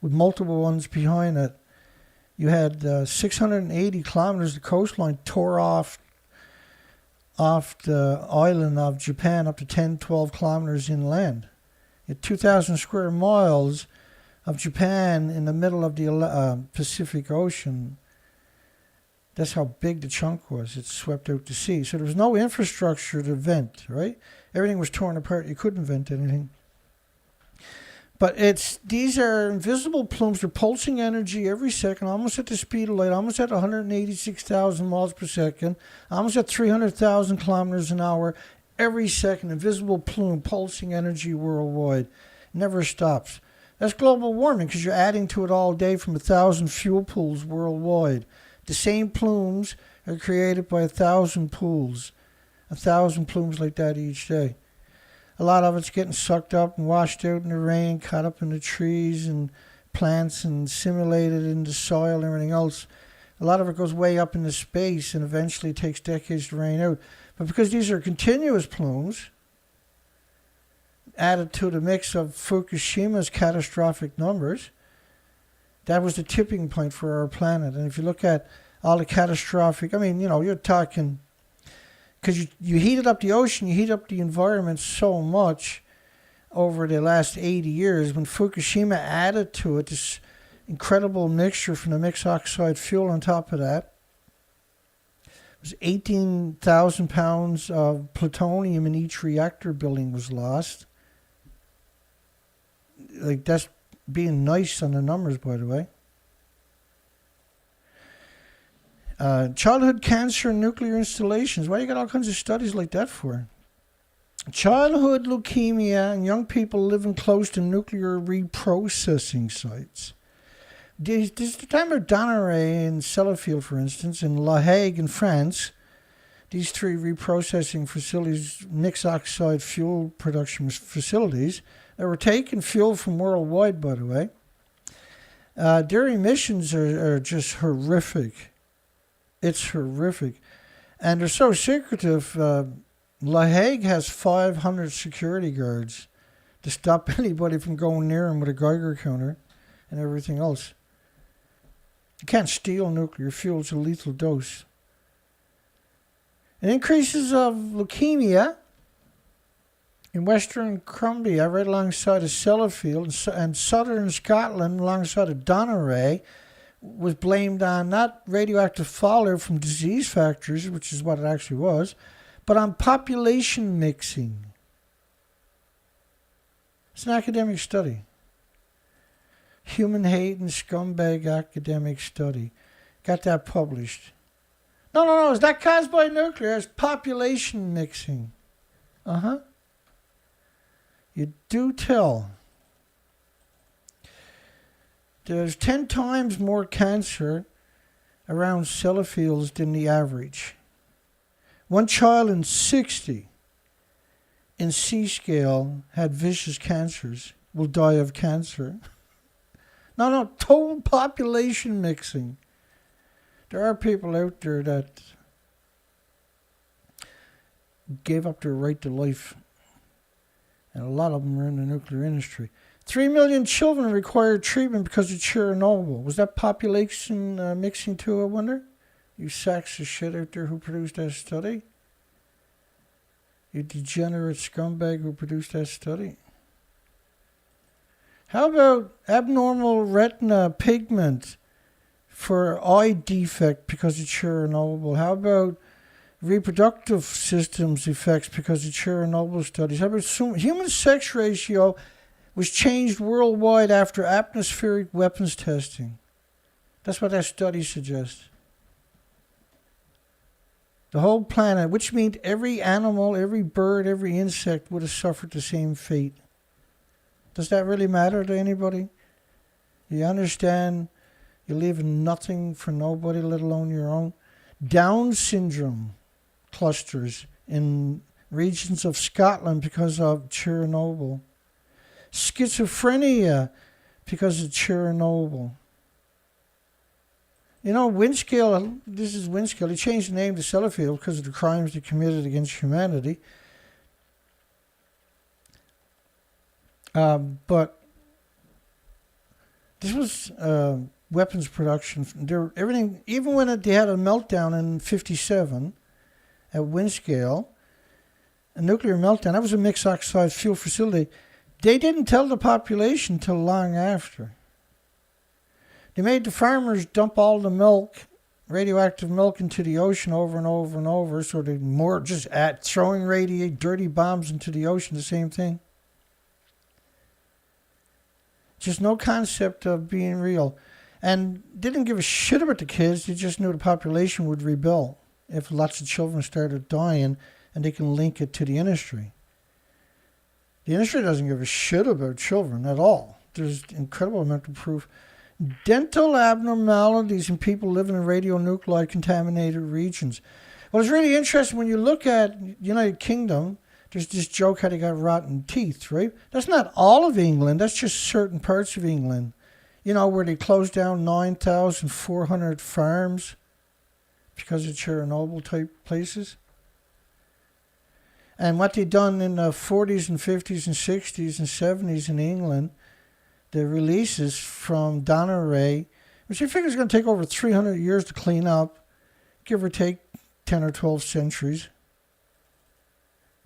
with multiple ones behind it. You had 680 kilometers of coastline tore off the island of Japan up to 10, 12 kilometers inland. You had 2,000 square miles of Japan in the middle of the Pacific Ocean. That's how big the chunk was. It swept out to sea. So there was no infrastructure to vent, right? Everything was torn apart. You couldn't vent anything. But these are invisible plumes. They're pulsing energy every second, almost at the speed of light, almost at 186,000 miles per second, almost at 300,000 kilometers an hour. Every second, invisible plume, pulsing energy worldwide. Never stops. That's global warming because you're adding to it all day from 1,000 fuel pools worldwide. The same plumes are created by 1,000 pools. 1,000 plumes like that each day. A lot of it's getting sucked up and washed out in the rain, caught up in the trees and plants and simulated in the soil and everything else. A lot of it goes way up into space and eventually takes decades to rain out. But because these are continuous plumes, added to the mix of Fukushima's catastrophic numbers, that was the tipping point for our planet. And if you look at all the catastrophic, you're talking... Because you heated up the ocean, you heat up the environment so much over the last 80 years. When Fukushima added to it this incredible mixture from the mixed oxide fuel on top of that, it was 18,000 pounds of plutonium in each reactor building was lost. Like, that's being nice on the numbers, by the way. Childhood cancer and nuclear installations. Why do you got all kinds of studies like that for? Childhood leukemia and young people living close to nuclear reprocessing sites. There's the time of Donneray and Sellafield, for instance, in La Hague in France. These 3 reprocessing facilities, mixed oxide fuel production facilities, that were taking fuel from worldwide, by the way. Their emissions are just horrific. It's horrific. And they're so secretive. La Hague has 500 security guards to stop anybody from going near them with a Geiger counter and everything else. You can't steal nuclear fuel. It's a lethal dose. And increases of leukemia in Western Cumbria, right alongside of Sellafield, and southern Scotland, alongside of Donneray, was blamed on not radioactive fallout from disease factors, which is what it actually was, but on population mixing. It's an academic study. Human hate and scumbag academic study. Got that published. No, it's not caused by nuclear, it's population mixing. You do tell. There's 10 times more cancer around Sellafields than the average. One child in 60 in C scale had vicious cancers will die of cancer. No, total population mixing. There are people out there that gave up their right to life, and a lot of them are in the nuclear industry. 3 million children required treatment because of Chernobyl. Was that population mixing too, I wonder? You sacks of shit out there who produced that study. You degenerate scumbag who produced that study. How about abnormal retina pigment for eye defect because of Chernobyl? How about reproductive systems effects because of Chernobyl studies? How about human sex ratio was changed worldwide after atmospheric weapons testing? That's what that study suggests. The whole planet, which means every animal, every bird, every insect would have suffered the same fate. Does that really matter to anybody? You understand you're leaving nothing for nobody, let alone your own? Down syndrome clusters in regions of Scotland because of Chernobyl. Schizophrenia because of Chernobyl. You know, Windscale, this is Windscale, he changed the name to Sellafield because of the crimes they committed against humanity. But this was weapons production. Everything, even when they had a meltdown in 1957 at Windscale, a nuclear meltdown, that was a mixed oxide fuel facility. They didn't tell the population till long after. They made the farmers dump all the milk, radioactive milk, into the ocean over and over and over, so they more just throwing dirty bombs into the ocean, the same thing. Just no concept of being real. And they didn't give a shit about the kids, they just knew the population would rebel if lots of children started dying, and they can link it to the industry. The industry doesn't give a shit about children at all. There's incredible amount of proof. Dental abnormalities in people living in radionuclide contaminated regions. Well, it's really interesting when you look at United Kingdom. There's this joke how they got rotten teeth, right? That's not all of England. That's just certain parts of England. You know, where they closed down 9,400 farms because of Chernobyl type places. And what they done in the 40s and 50s and 60s and 70s in England, the releases from Donna Ray, which I figure is going to take over 300 years to clean up, give or take 10 or 12 centuries.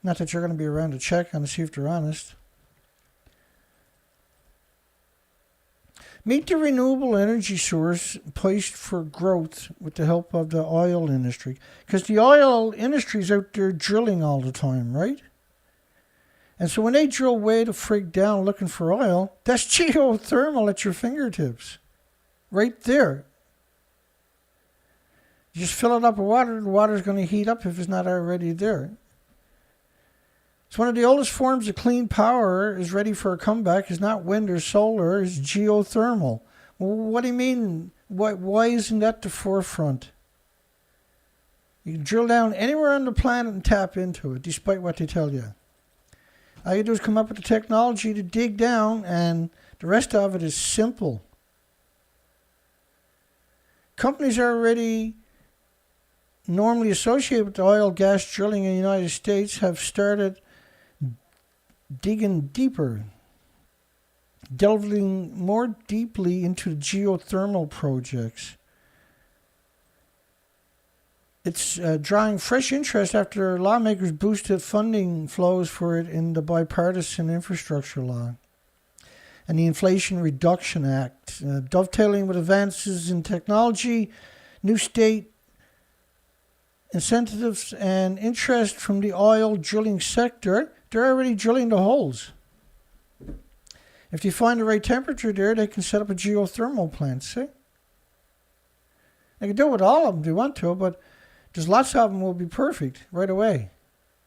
Not that you're going to be around to check on to see if they're honest. Meet the renewable energy source poised for growth with the help of the oil industry. Because the oil industry is out there drilling all the time, right? And so when they drill way the frig down looking for oil, that's geothermal at your fingertips. Right there. You just fill it up with water, the water's going to heat up if it's not already there. It's one of the oldest forms of clean power, is ready for a comeback. It's not wind or solar, it's geothermal. Well, what do you mean? Why isn't that the forefront? You can drill down anywhere on the planet and tap into it, despite what they tell you. All you do is come up with the technology to dig down, and the rest of it is simple. Companies are already normally associated with the oil gas drilling in the United States have started digging deeper, delving more deeply into geothermal projects. It's drawing fresh interest after lawmakers boosted funding flows for it in the bipartisan infrastructure law and the Inflation Reduction Act, dovetailing with advances in technology, new state incentives, and interest from the oil drilling sector. They're already drilling the holes. If they find the right temperature there, they can set up a geothermal plant, see? They can do it with all of them if they want to, but there's lots of them will be perfect right away.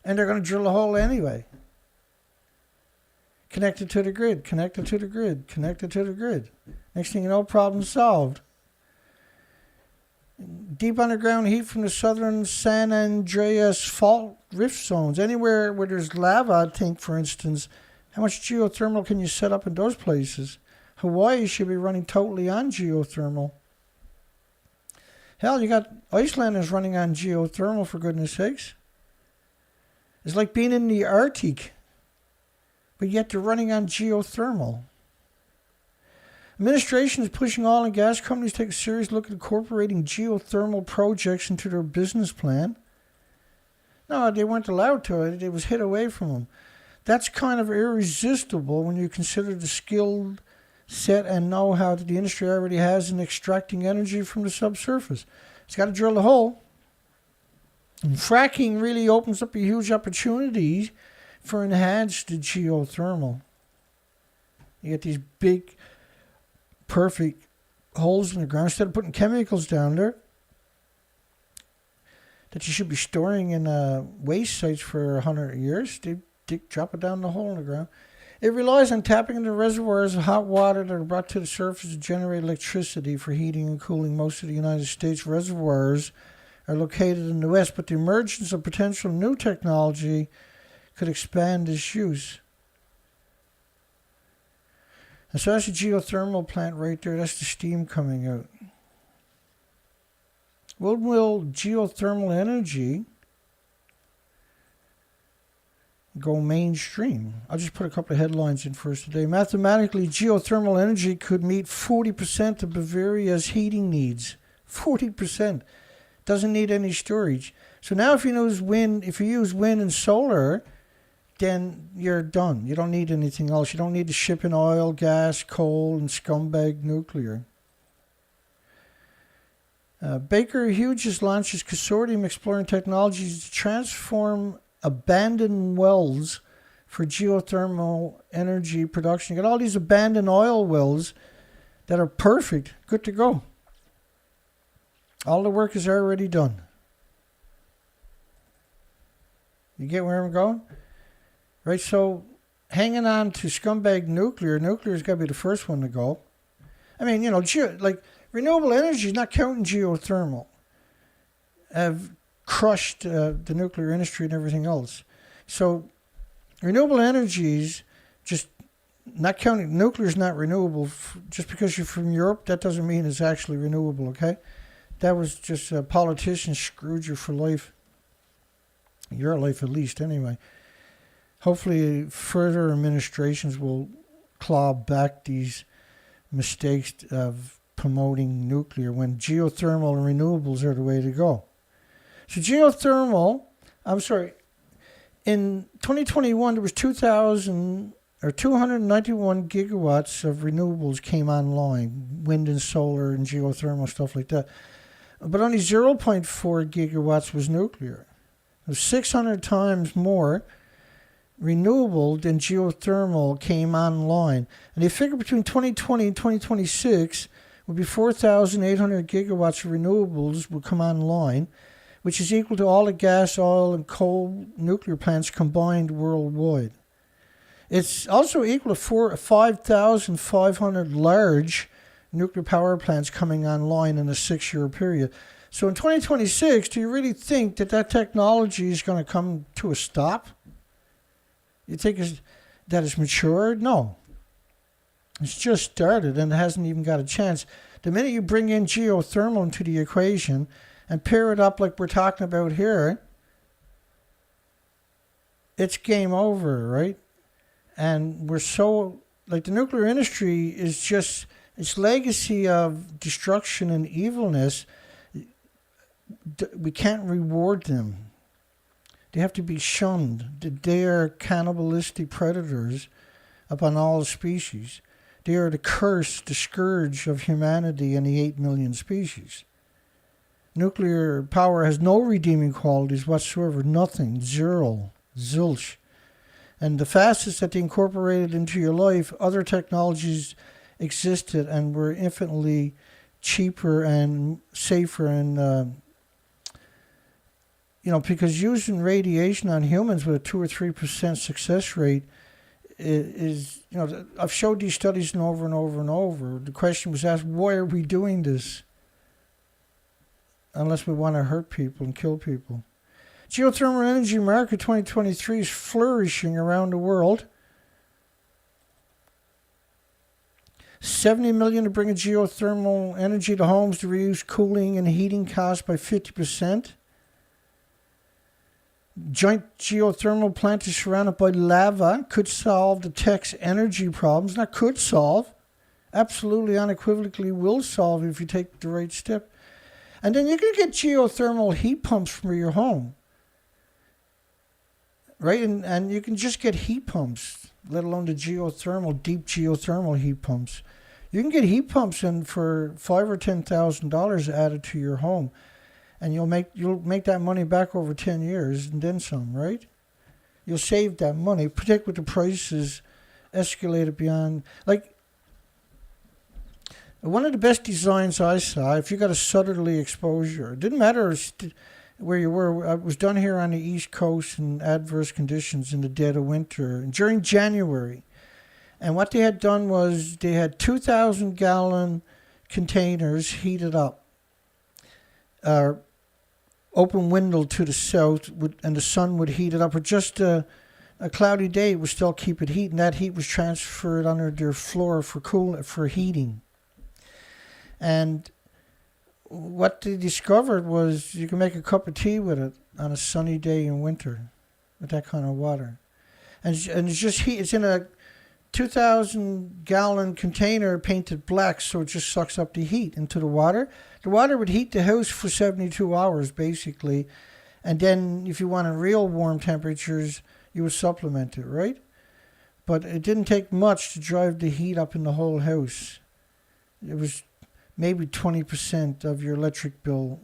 And they're going to drill a hole anyway. Connected to the grid, connected to the grid, connected to the grid. Next thing you know, problem solved. deep underground heat from the southern San Andreas fault rift zones. Anywhere where there's lava, I think, for instance, how much geothermal can you set up in those places? Hawaii should be running totally on geothermal. Hell, you got Iceland is running on geothermal, for goodness sakes. It's like being in the Arctic, but yet they're running on geothermal. Administration is pushing oil and gas companies to take a serious look at incorporating geothermal projects into their business plan. No, they weren't allowed to. It was hid away from them. That's kind of irresistible when you consider the skilled set and know-how that the industry already has in extracting energy from the subsurface. It's got to drill the hole. And fracking really opens up a huge opportunity for enhanced geothermal. You get these big, perfect holes in the ground. Instead of putting chemicals down there that you should be storing in waste sites for 100 years, they drop it down the hole in the ground. It relies on tapping into reservoirs of hot water that are brought to the surface to generate electricity for heating and cooling. Most of the United States reservoirs are located in the West, but the emergence of potential new technology could expand this use. And so that's a geothermal plant right there. That's the steam coming out. When will geothermal energy go mainstream? I'll just put a couple of headlines in first today. Mathematically, geothermal energy could meet 40% of Bavaria's heating needs. 40%. Doesn't need any storage. So now if you use wind and solar, then you're done. You don't need anything else. You don't need to ship in oil, gas, coal, and scumbag nuclear. Baker Hughes just launched his consortium exploring technologies to transform abandoned wells for geothermal energy production. You got all these abandoned oil wells that are perfect, good to go. All the work is already done. You get where I'm going? Right, so hanging on to scumbag nuclear's got to be the first one to go. I mean, like renewable energy is not counting geothermal. Have crushed the nuclear industry and everything else. So renewable energies, just not counting, nuclear is not renewable. Just because you're from Europe, that doesn't mean it's actually renewable, okay? That was just politicians screwed you for life. Your life at least, anyway. Hopefully further administrations will claw back these mistakes of promoting nuclear when geothermal and renewables are the way to go. So in 2021 there was 291 gigawatts of renewables came online, wind and solar and geothermal, stuff like that. But only 0.4 gigawatts was nuclear. It was 600 times more renewable than geothermal came online. And they figure between 2020 and 2026 would be 4,800 gigawatts of renewables will come online, which is equal to all the gas, oil, and coal nuclear plants combined worldwide. It's also equal to 5,500 large nuclear power plants coming online in a 6-year period. So in 2026, do you really think that technology is going to come to a stop? You think that it's matured? No. It's just started and it hasn't even got a chance. The minute you bring in geothermal into the equation and pair it up like we're talking about here, it's game over, right? And we're so, like the nuclear industry is just, its legacy of destruction and evilness, we can't reward them. They have to be shunned. They are cannibalistic predators upon all species. They are the curse, the scourge of humanity and the 8 million species. Nuclear power has no redeeming qualities whatsoever. Nothing. Zero. Zilch. And the fastest that they incorporated into your life, other technologies existed and were infinitely cheaper and safer and because using radiation on humans with a 2 or 3% success rate is I've showed these studies over and over and over. The question was asked, why are we doing this? unless we want to hurt people and kill people. Geothermal energy market 2023 is flourishing around the world. $70 million to bring geothermal energy to homes to reduce cooling and heating costs by 50%. Giant geothermal plant is surrounded by lava. Could solve the tech's energy problems. Not could solve. Absolutely unequivocally will solve if you take the right step. And then you can get geothermal heat pumps for your home. Right? And you can just get heat pumps, let alone the geothermal, deep geothermal heat pumps. You can get heat pumps in for $5,000 or $10,000 added to your home. And you'll make that money back over 10 years and then some, right? You'll save that money, particularly with the prices escalated beyond. Like, one of the best designs I saw, if you got a southerly exposure, it didn't matter where you were. It was done here on the East Coast in adverse conditions in the dead of winter during January. And what they had done was they had 2,000-gallon containers heated up. Open window to the south, and the sun would heat it up. Or just a cloudy day, it would still keep it heat, and that heat was transferred under their floor for heating. And what they discovered was you can make a cup of tea with it on a sunny day in winter with that kind of water. And it's just heat. It's in a 2,000-gallon container painted black, so it just sucks up the heat into the water. The water would heat the house for 72 hours, basically. And then if you wanted real warm temperatures, you would supplement it, right? But it didn't take much to drive the heat up in the whole house. It was maybe 20% of your electric bill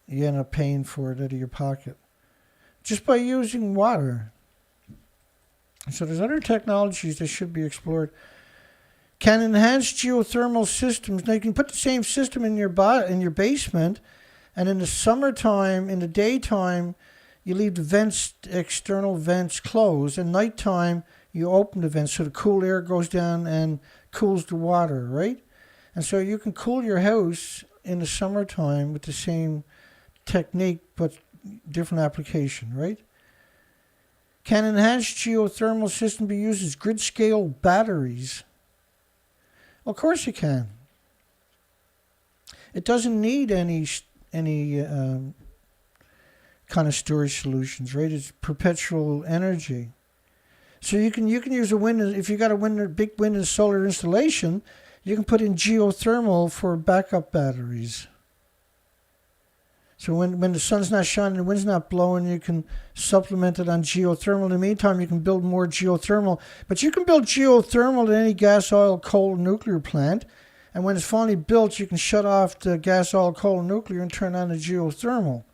you end up paying for it out of your pocket. Just by using water. So there's other technologies that should be explored. Can enhance geothermal systems. Now you can put the same system in your basement, and in the summertime, in the daytime, you leave the vents, external vents closed. At nighttime, you open the vents so the cool air goes down and cools the water, right? And so you can cool your house in the summertime with the same technique, but different application, right? Can enhanced geothermal system be used as grid-scale batteries? Of course it can. It doesn't need any kind of storage solutions, right? It's perpetual energy. So you can use a wind, if you got a big wind and solar installation, you can put in geothermal for backup batteries. So when the sun's not shining, the wind's not blowing, you can supplement it on geothermal. In the meantime, you can build more geothermal. But you can build geothermal at any gas, oil, coal, nuclear plant. And when it's finally built, you can shut off the gas, oil, coal, nuclear and turn on the geothermal.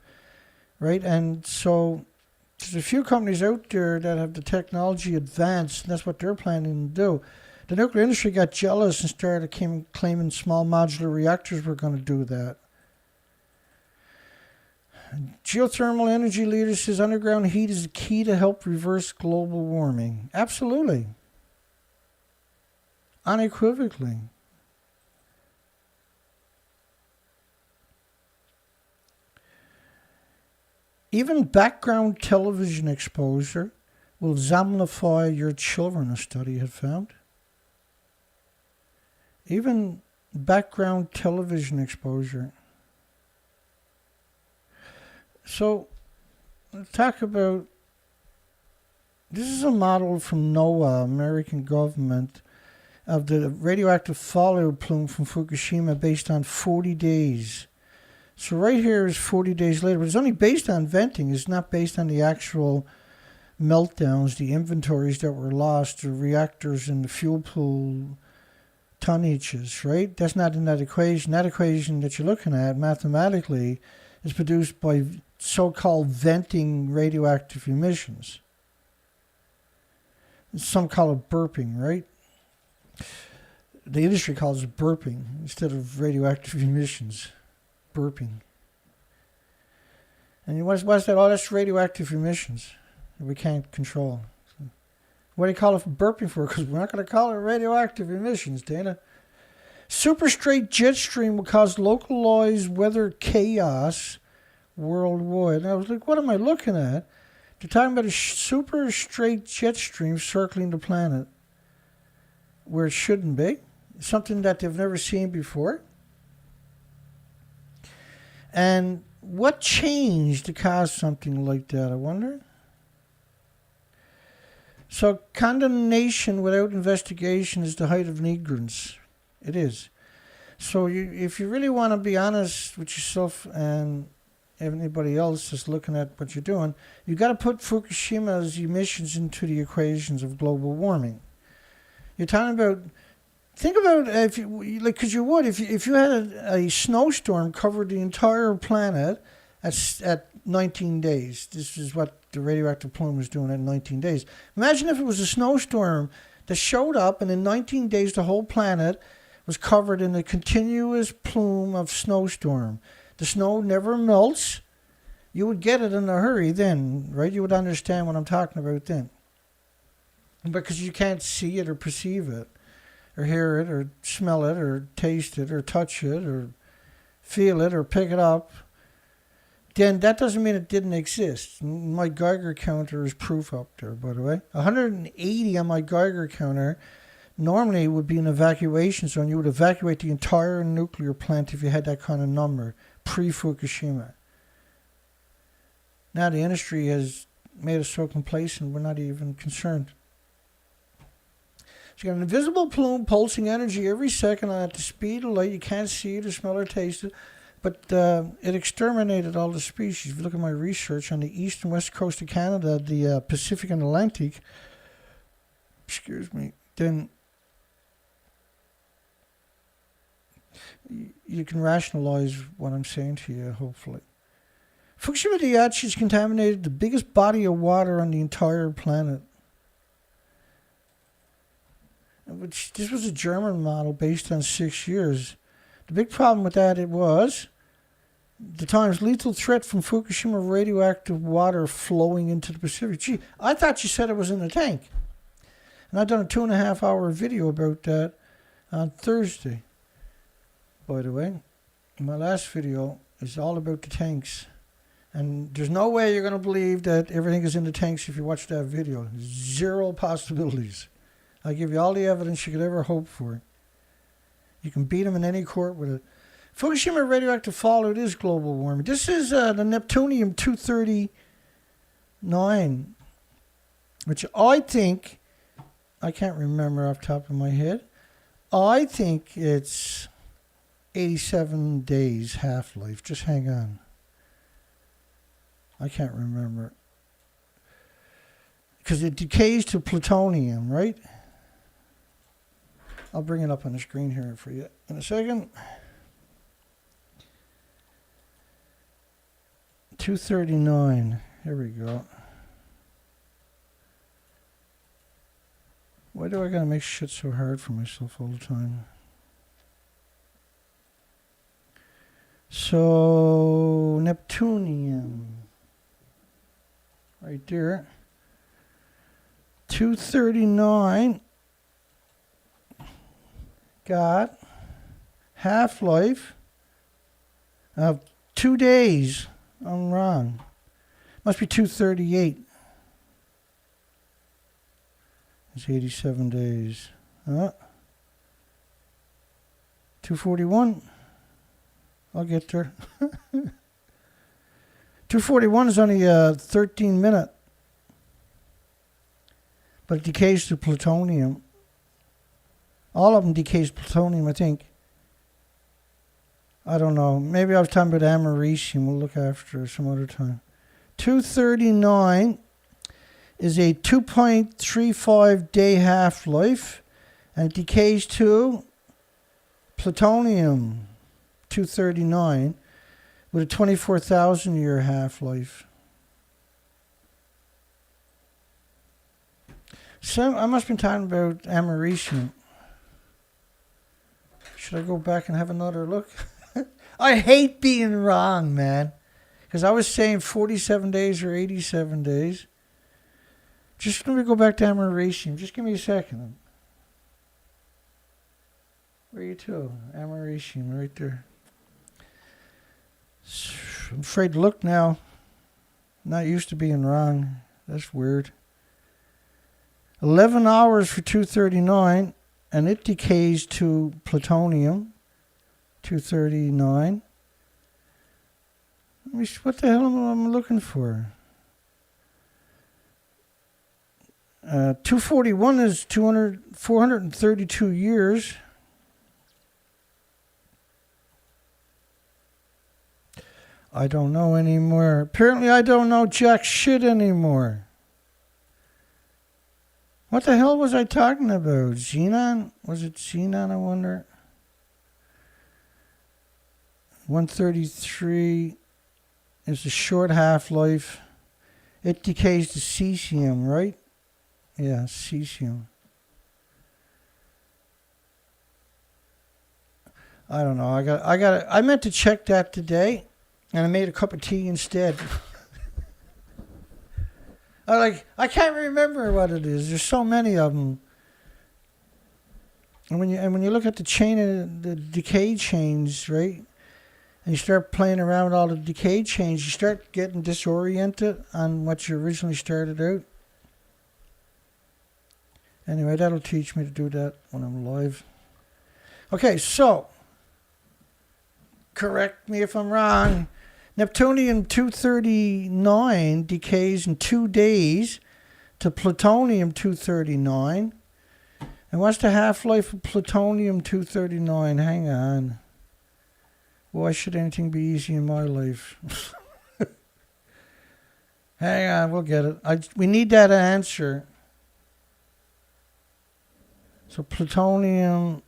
Right? And so there's a few companies out there that have the technology advanced, and that's what they're planning to do. The nuclear industry got jealous and started claiming small modular reactors were going to do that. Geothermal energy leader says underground heat is the key to help reverse global warming. Absolutely. Unequivocally. Even background television exposure will zombify your children, a study had found. Even background television exposure. So, let's talk about, this is a model from NOAA, American government, of the radioactive fallout plume from Fukushima based on 40 days. So right here is 40 days later, but it's only based on venting. It's not based on the actual meltdowns, the inventories that were lost, the reactors and the fuel pool tonnages, right? That's not in that equation. That equation that you're looking at mathematically is produced by so-called venting radioactive emissions. Some call it burping, right? The industry calls it burping instead of radioactive emissions. Burping. And what's that? Oh, that's radioactive emissions that we can't control. What do you call it for burping for? Because we're not going to call it radioactive emissions, Dana. Super straight jet stream will cause localized weather chaos worldwide. And I was like, what am I looking at? They're talking about a super straight jet stream circling the planet where it shouldn't be. Something that they've never seen before. And what changed to cause something like that, I wonder? So condemnation without investigation is the height of ignorance. It is. So if you really want to be honest with yourself and anybody else that's looking at what you're doing, you got to put Fukushima's emissions into the equations of global warming. You're talking about, think about if you, like, because you would if you had a snowstorm covered the entire planet at 19 days. This is what the radioactive plume was doing at 19 days. Imagine if it was a snowstorm that showed up, and in 19 days the whole planet was covered in a continuous plume of snowstorm. The snow never melts. You would get it in a hurry then, right? You would understand what I'm talking about then. Because you can't see it or perceive it, or hear it, or smell it, or taste it, or touch it, or feel it, or pick it up. Then that doesn't mean it didn't exist. My Geiger counter is proof up there, by the way. 180 on my Geiger counter normally would be an evacuation zone. You would evacuate the entire nuclear plant if you had that kind of number, pre-Fukushima. Now the industry has made us so complacent, we're not even concerned. So you got an invisible plume pulsing energy every second at the speed of light. You can't see it or smell or taste it. But it exterminated all the species. If you look at my research on the east and west coast of Canada, the Pacific and Atlantic, then you can rationalize what I'm saying to you, hopefully. Fukushima Daiichi has contaminated the biggest body of water on the entire planet. This was a German model based on 6 years. The big problem with that was the times lethal threat from Fukushima radioactive water flowing into the Pacific. Gee, I thought you said it was in the tank. And I've done a 2.5-hour video about that on Thursday, by the way. My last video is all about the tanks. And there's no way you're going to believe that everything is in the tanks if you watch that video. Zero possibilities. I give you all the evidence you could ever hope for. You can beat them in any court with it. Fukushima radioactive fallout is global warming. This is the Neptunium-239, which I think, I can't remember off the top of my head, I think it's 87 days half-life. Just hang on. I can't remember. Because it decays to plutonium, right? I'll bring it up on the screen here for you in a second. 239. Here we go. Why do I gotta make shit so hard for myself all the time? So, Neptunium. Right there. 239. Got half-life of 2 days. I'm wrong. Must be 238. It's 87 days. 241. I'll get there. 241 is only 13 minute. But it decays to plutonium. All of them decays plutonium, I think. I don't know. Maybe I was talking about americium. We'll look after some other time. 239 is a 2.35 day half-life, and it decays to plutonium 239 with a 24,000 year half-life. So I must have been talking about americium. Should I go back and have another look? I hate being wrong, man. Because I was saying 47 days or 87 days. Just let me go back to americium. Just give me a second. Where are you to? Americium, right there. I'm afraid to look now. Not used to being wrong. That's weird. 11 hours for 239, and it decays to plutonium. 239. Let me see, what the hell am I looking for? 241 is 432 years. I don't know anymore. Apparently I don't know jack shit anymore. What the hell was I talking about? Xenon? Was it Xenon, I wonder? 133 is a short half-life. It decays to cesium, right? Yeah, cesium. I don't know. I meant to check that today, and I made a cup of tea instead. I can't remember what it is. There's so many of them. And when you look at the chain of the decay chains, right? And you start playing around with all the decay chains, you start getting disoriented on what you originally started out. Anyway, that'll teach me to do that when I'm live. Okay, so, correct me if I'm wrong. Neptunium-239 decays in 2 days to plutonium-239. And what's the half-life of plutonium-239? Hang on. Why should anything be easy in my life? Hang on, we'll get it. We need that answer. So plutonium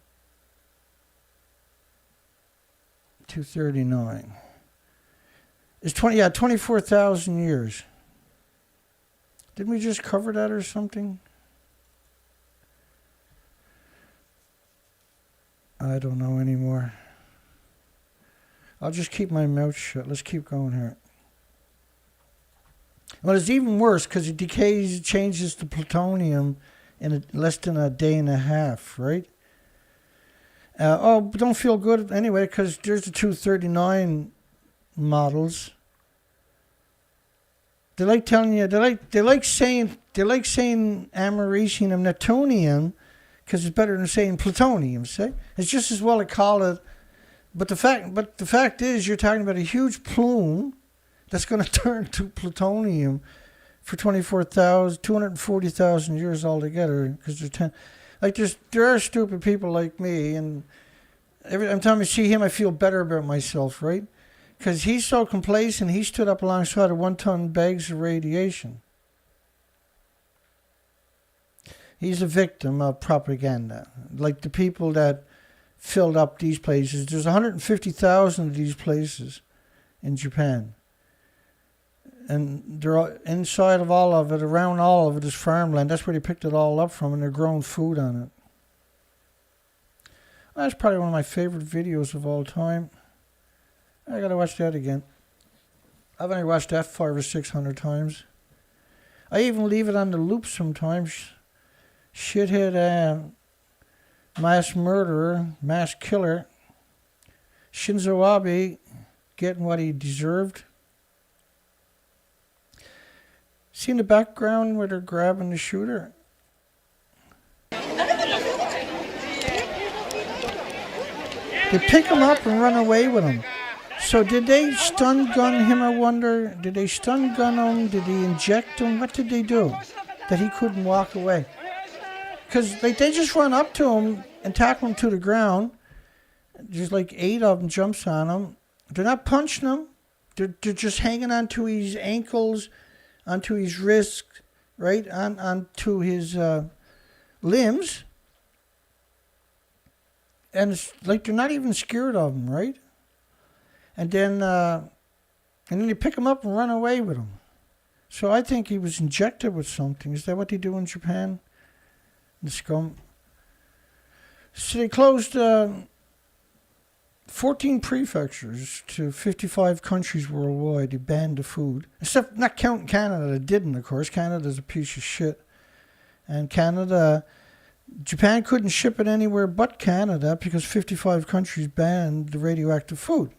239 is 24,000 years. Didn't we just cover that or something? I don't know anymore. I'll just keep my mouth shut. Let's keep going here. Well, it's even worse because it decays, changes to plutonium in less than a day and a half, right? But don't feel good anyway because there's the 239 models. They like telling you, they like saying americium and neptunium because it's better than saying plutonium. See, it's just as well to call it. But the fact is, you're talking about a huge plume that's going to turn to plutonium for 240,000 years altogether. Because there are stupid people like me, and every time I see him, I feel better about myself, right? Because he's so complacent, he stood up alongside of 1-ton bags of radiation. He's a victim of propaganda, like the people that filled up these places. There's 150,000 of these places in Japan. And they're all, inside of all of it, around all of it is farmland. That's where they picked it all up from, and they're growing food on it. That's probably one of my favorite videos of all time. I gotta watch that again. I've only watched that 500 or 600 times. I even leave it on the loop sometimes. Shithead mass murderer, mass killer, Shinzo Abe getting what he deserved. See in the background where they're grabbing the shooter? They pick him up and run away with him. So did they stun gun him, I wonder? Did they stun gun him? Did they inject him? What did they do that he couldn't walk away? Because they just run up to him and tackle him to the ground. There's like 8 of them jumps on him. They're not punching him. They're just hanging onto his ankles, onto his wrists, right? Onto his limbs. And it's like they're not even scared of him, right? And then they pick him up and run away with him. So I think he was injected with something. Is that what they do in Japan? The scum. So they closed 14 prefectures to 55 countries worldwide. They banned the food. Except not counting Canada. They didn't, of course. Canada's a piece of shit. And Canada Japan couldn't ship it anywhere but Canada because 55 countries banned the radioactive food.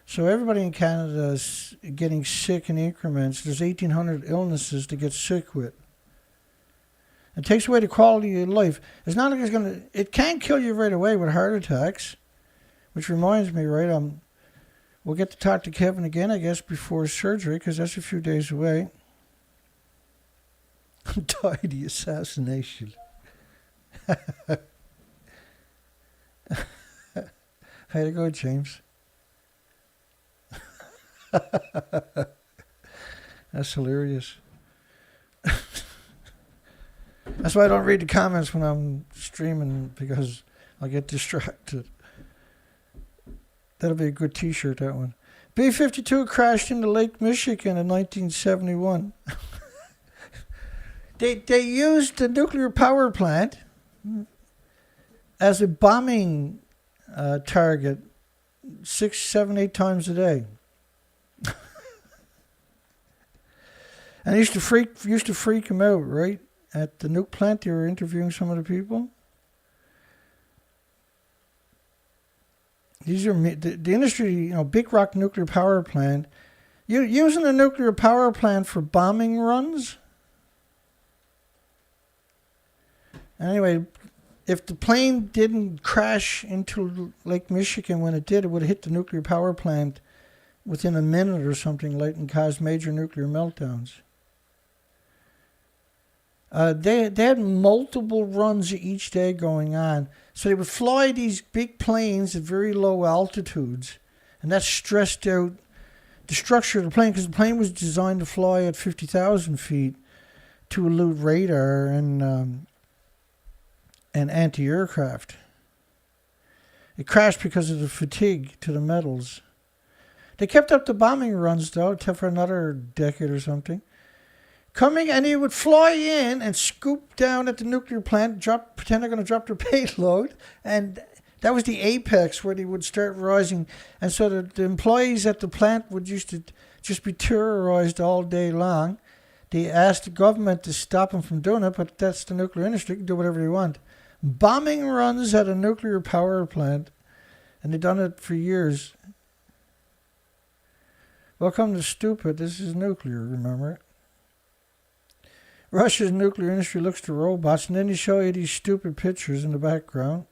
So everybody in Canada is getting sick in increments. There's 1,800 illnesses to get sick with. It takes away the quality of life. It's not like it can't kill you right away with heart attacks. Which reminds me, right, we'll get to talk to Kevin again, I guess, before surgery, because that's a few days away. Tidy assassination. How'd it go, James? That's hilarious. That's why I don't read the comments when I'm streaming, because I'll get distracted. That'll be a good t-shirt, that one. B-52 crashed into Lake Michigan in 1971. They used the nuclear power plant as a bombing target 6, 7, 8 times a day. And it used to freak them out, right? At the nuke plant, they were interviewing some of the people. These are the industry, Big Rock nuclear power plant. You're using a nuclear power plant for bombing runs? Anyway, if the plane didn't crash into Lake Michigan when it did, it would have hit the nuclear power plant within a minute or something like and caused major nuclear meltdowns. They had multiple runs each day going on. So they would fly these big planes at very low altitudes. And that stressed out the structure of the plane, because the plane was designed to fly at 50,000 feet to elude radar and anti-aircraft. It crashed because of the fatigue to the metals. They kept up the bombing runs, though, for another decade or something. And he would fly in and scoop down at the nuclear plant, pretend they're going to drop their payload, and that was the apex where they would start rising. And so the employees at the plant would used to just be terrorized all day long. They asked the government to stop them from doing it, but that's the nuclear industry. They can do whatever they want. Bombing runs at a nuclear power plant, and they've done it for years. Welcome to Stupid. This is nuclear, remember? Russia's nuclear industry looks to robots, and then they show you these stupid pictures in the background.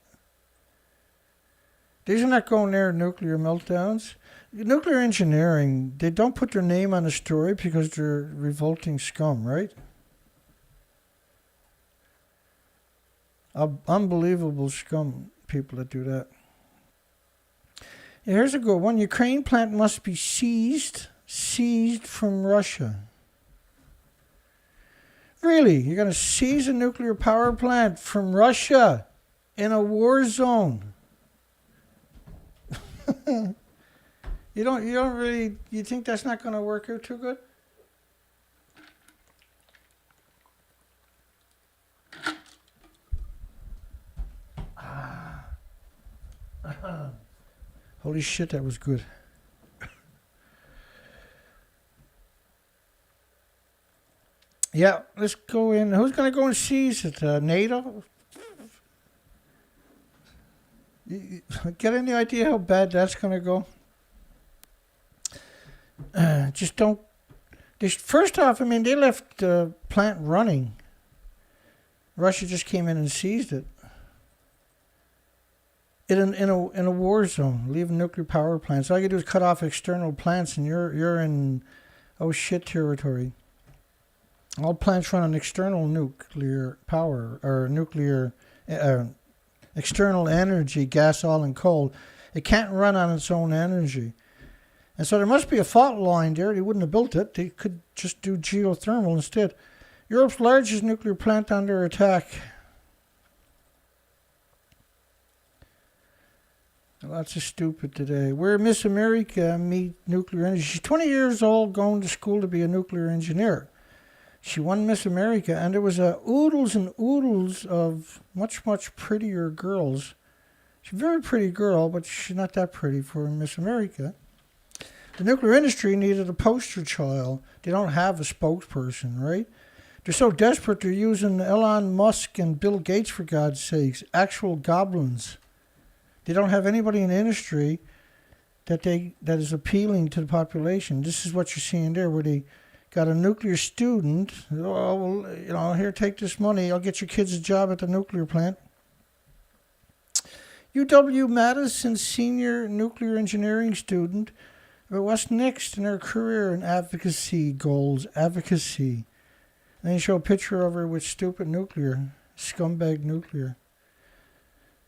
These are not going near nuclear meltdowns. Nuclear engineering, they don't put their name on the story because they're revolting scum, right? Unbelievable scum people that do that. Here's a good one. Ukraine plant must be seized from Russia. Really? You're going to seize a nuclear power plant from Russia in a war zone? You think that's not going to work out too good? Holy shit, that was good. Yeah, let's go in. Who's going to go and seize it? NATO? Get any idea how bad that's going to go? Just don't. First off, they left the plant running. Russia just came in and seized it. In a war zone, leaving nuclear power plants. All you do is cut off external plants, and you're in oh shit territory. All plants run on external nuclear power or nuclear external energy, gas, oil, and coal. It can't run on its own energy. And so there must be a fault line there. They wouldn't have built it. They could just do geothermal instead. Europe's largest nuclear plant under attack. Lots of stupid today. Where Miss America meet nuclear energy. She's 20 years old, going to school to be a nuclear engineer. She won Miss America, and there was oodles and oodles of much, much prettier girls. She's a very pretty girl, but she's not that pretty for Miss America. The nuclear industry needed a poster child. They don't have a spokesperson, right? They're so desperate they're using Elon Musk and Bill Gates, for God's sakes, actual goblins. They don't have anybody in the industry that is appealing to the population. This is what you're seeing there, where they got a nuclear student. Oh, well, here, take this money. I'll get your kids a job at the nuclear plant. UW Madison senior nuclear engineering student. But what's next in her career in advocacy goals? Advocacy. And then you show a picture of her with stupid nuclear, scumbag nuclear.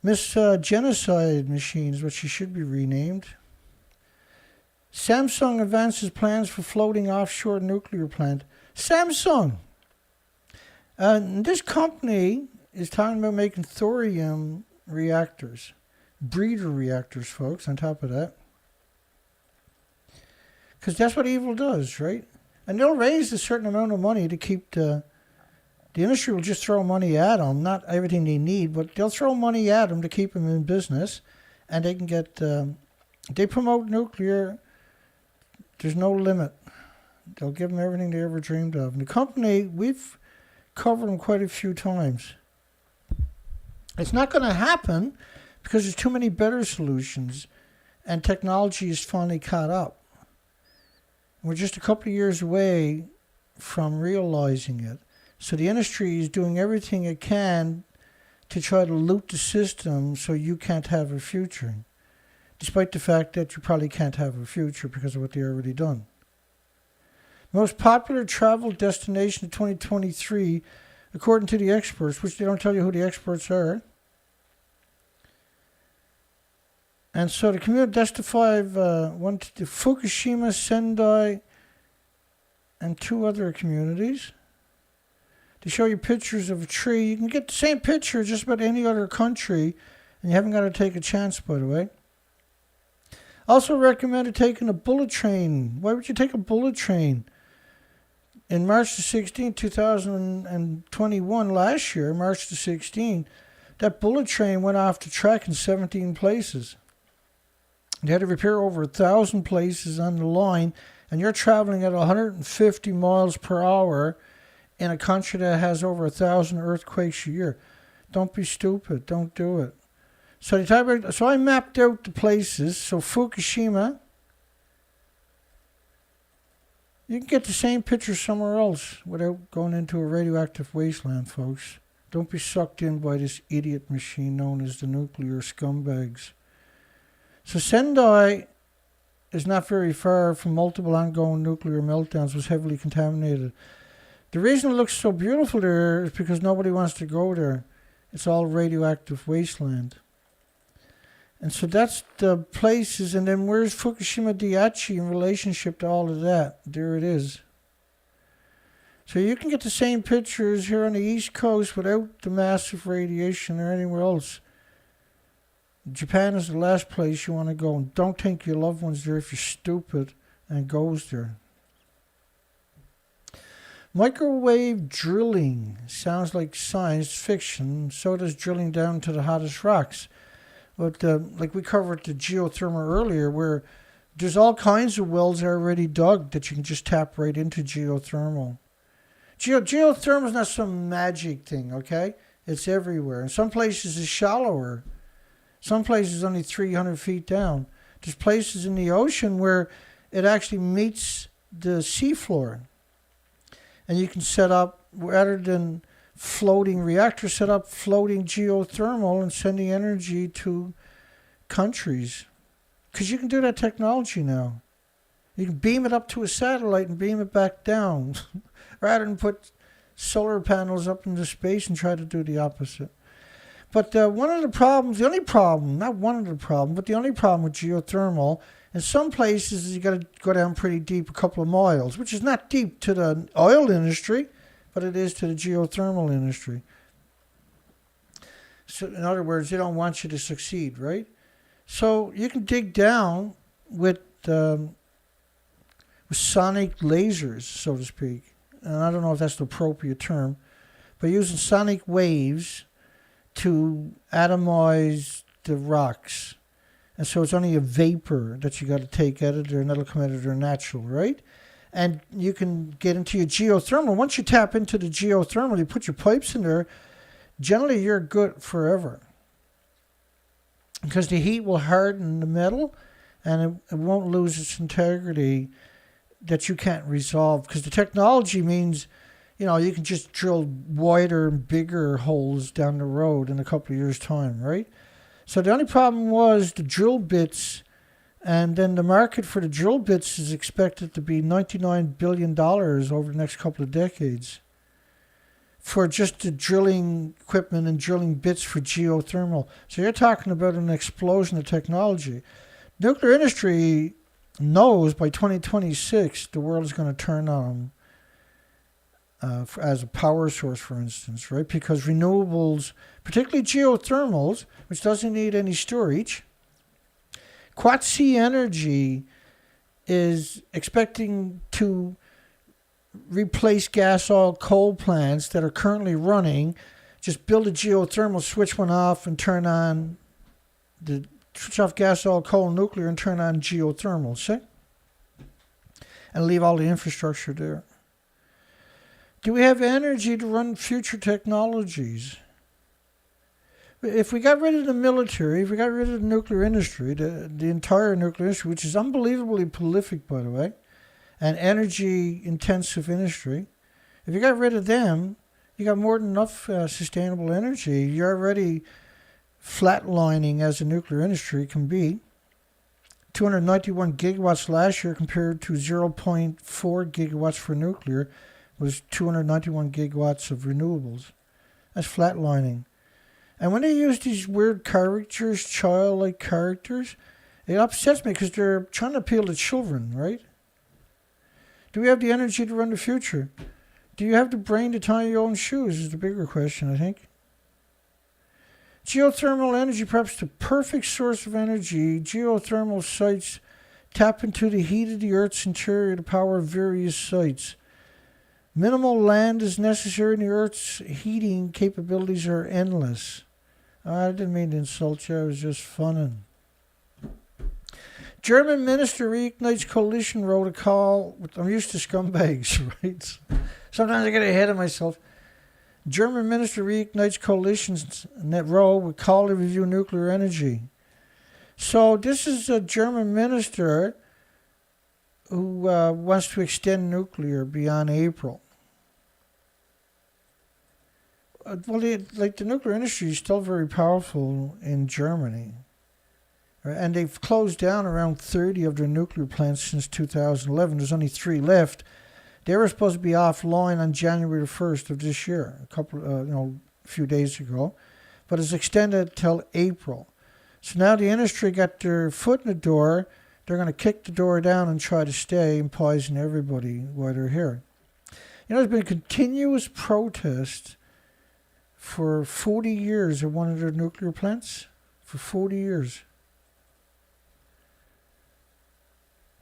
Miss Genocide Machine is what she should be renamed. Samsung advances plans for floating offshore nuclear plant. Samsung! This company is talking about making thorium reactors. Breeder reactors, folks, on top of that. Because that's what evil does, right? And they'll raise a certain amount of money to keep the industry will just throw money at them, not everything they need, but they'll throw money at them to keep them in business, and they can get, they promote nuclear, there's no limit. They'll give them everything they ever dreamed of. And the company, we've covered them quite a few times. It's not going to happen because there's too many better solutions, and technology is finally caught up. We're just a couple of years away from realizing it. So the industry is doing everything it can to try to loot the system so you can't have a future, despite the fact that you probably can't have a future because of what they've already done. Most popular travel destination of 2023, according to the experts, which they don't tell you who the experts are. And so the community, that's the five, one to Fukushima, Sendai, and two other communities. They show you pictures of a tree. You can get the same picture just about any other country, and you haven't got to take a chance, by the way. Also recommended taking a bullet train. Why would you take a bullet train? In March the 16th, 2021, last year, March the 16th, that bullet train went off the track in 17 places. They had to repair over 1,000 places on the line, and you're traveling at 150 miles per hour in a country that has over 1,000 earthquakes a year. Don't be stupid. Don't do it. So I mapped out the places. So Fukushima, you can get the same picture somewhere else without going into a radioactive wasteland, folks. Don't be sucked in by this idiot machine known as the nuclear scumbags. So Sendai is not very far from multiple ongoing nuclear meltdowns, was heavily contaminated. The reason it looks so beautiful there is because nobody wants to go there. It's all radioactive wasteland. And so that's the places. And then where's Fukushima Daiichi in relationship to all of that? There it is. So you can get the same pictures here on the East Coast without the massive radiation or anywhere else. Japan is the last place you want to go. And don't take your loved ones there if you're stupid and goes there. Microwave drilling sounds like science fiction. So does drilling down to the hottest rocks. But like we covered the geothermal earlier, where there's all kinds of wells already dug that you can just tap right into geothermal. Geothermal is not some magic thing, okay? It's everywhere. In some places it's shallower. Some places only 300 feet down. There's places in the ocean where it actually meets the seafloor. And you can set up, rather than floating reactors, set up floating geothermal and send the energy to countries. Because you can do that technology now. You can beam it up to a satellite and beam it back down. Rather than put solar panels up into space and try to do the opposite. But one of the problems, the only problem with geothermal, in some places you got to go down pretty deep, a couple of miles, which is not deep to the oil industry, but it is to the geothermal industry. So in other words, they don't want you to succeed, right? So you can dig down with sonic lasers, so to speak. And I don't know if that's the appropriate term, but using sonic waves to atomize the rocks. And so it's only a vapor that you got to take out of there, and that'll come out of there natural, right? And you can get into your geothermal. Once you tap into the geothermal, you put your pipes in there, generally you're good forever. Because the heat will harden the metal and it won't lose its integrity that you can't resolve. Because the technology means, you can just drill wider and bigger holes down the road in a couple of years' time, right? So the only problem was the drill bits. And then the market for the drill bits is expected to be $99 billion over the next couple of decades for just the drilling equipment and drilling bits for geothermal. So you're talking about an explosion of technology. Nuclear industry knows by 2026 the world is going to turn on as a power source, for instance, right? Because renewables, particularly geothermals, which doesn't need any storage, Quat-C Energy is expecting to replace gas, oil, coal plants that are currently running. Just build a geothermal, switch one off, and switch off gas, oil, coal, nuclear, and turn on geothermal. See? And leave all the infrastructure there. Do we have energy to run future technologies? If we got rid of the military, if we got rid of the nuclear industry, the entire nuclear industry, which is unbelievably prolific, by the way, and energy-intensive industry, if you got rid of them, you got more than enough sustainable energy. You're already flatlining as a nuclear industry can be. 291 gigawatts last year compared to 0.4 gigawatts for nuclear was 291 gigawatts of renewables. That's flatlining. And when they use these weird characters, childlike characters, it upsets me because they're trying to appeal to children, right? Do we have the energy to run the future? Do you have the brain to tie your own shoes is the bigger question, I think. Geothermal energy, perhaps the perfect source of energy. Geothermal sites tap into the heat of the Earth's interior to power various sites. Minimal land is necessary and the Earth's heating capabilities are endless. I didn't mean to insult you, I was just funning. German minister reignites coalition wrote a call. I'm used to scumbags, right? Sometimes I get ahead of myself. German minister reignites coalitions net row with call to review nuclear energy. So this is a German minister who wants to extend nuclear beyond April. Well, the nuclear industry is still very powerful in Germany. Right? And they've closed down around 30 of their nuclear plants since 2011. There's only 3 left. They were supposed to be offline on January the 1st of this year, a few days ago. But it's extended till April. So now the industry got their foot in the door. They're going to kick the door down and try to stay and poison everybody while they're here. There's been continuous protest for 40 years at one of their nuclear plants. For 40 years.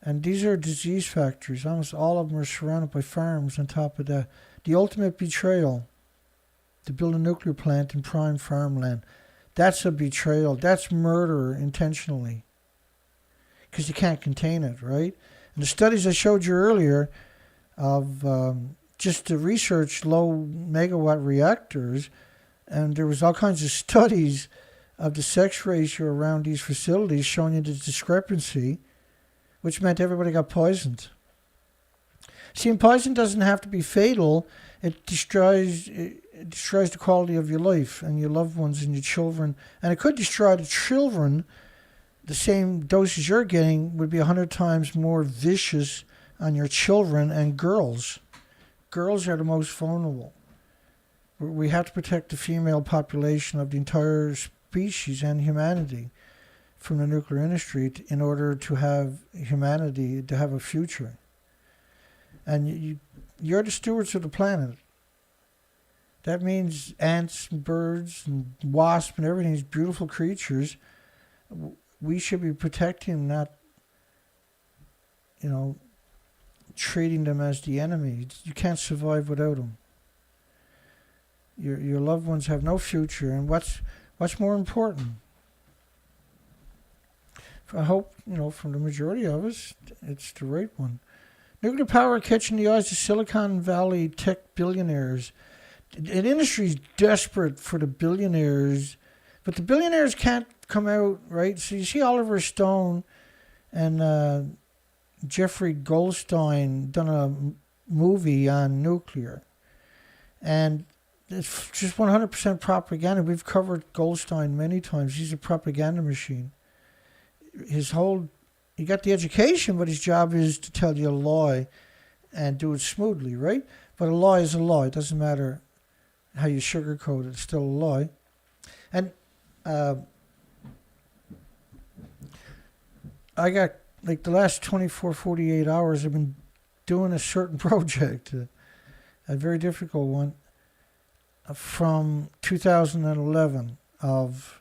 And these are disease factories. Almost all of them are surrounded by farms on top of that. The ultimate betrayal, to build a nuclear plant in prime farmland. That's a betrayal. That's murder intentionally. Because you can't contain it, right? And the studies I showed you earlier of just to research low megawatt reactors, and there was all kinds of studies of the sex ratio around these facilities showing you the discrepancy, which meant everybody got poisoned. See, and poison doesn't have to be fatal. It destroys the quality of your life and your loved ones and your children. And it could destroy the children. The same doses you're getting would be 100 times more vicious on your children and girls. Girls are the most vulnerable. We have to protect the female population of the entire species and humanity from the nuclear industry in order to have humanity, to have a future. And you're the stewards of the planet. That means ants and birds and wasps and everything, these beautiful creatures. We should be protecting, not, treating them as the enemy. You can't survive without them. Your loved ones have no future, and what's more important? I hope, from the majority of us, it's the right one. Nuclear power catching the eyes of Silicon Valley tech billionaires. An industry is desperate for the billionaires, but the billionaires can't come out, right? So you see Oliver Stone and Jeffrey Goldstein done a movie on nuclear. And it's just 100% propaganda. We've covered Goldstein many times. He's a propaganda machine. He got the education, but his job is to tell you a lie and do it smoothly, right? But a lie is a lie. It doesn't matter how you sugarcoat it. It's still a lie. And I got, like, the last 24, 48 hours, I've been doing a certain project, a very difficult one, from 2011 of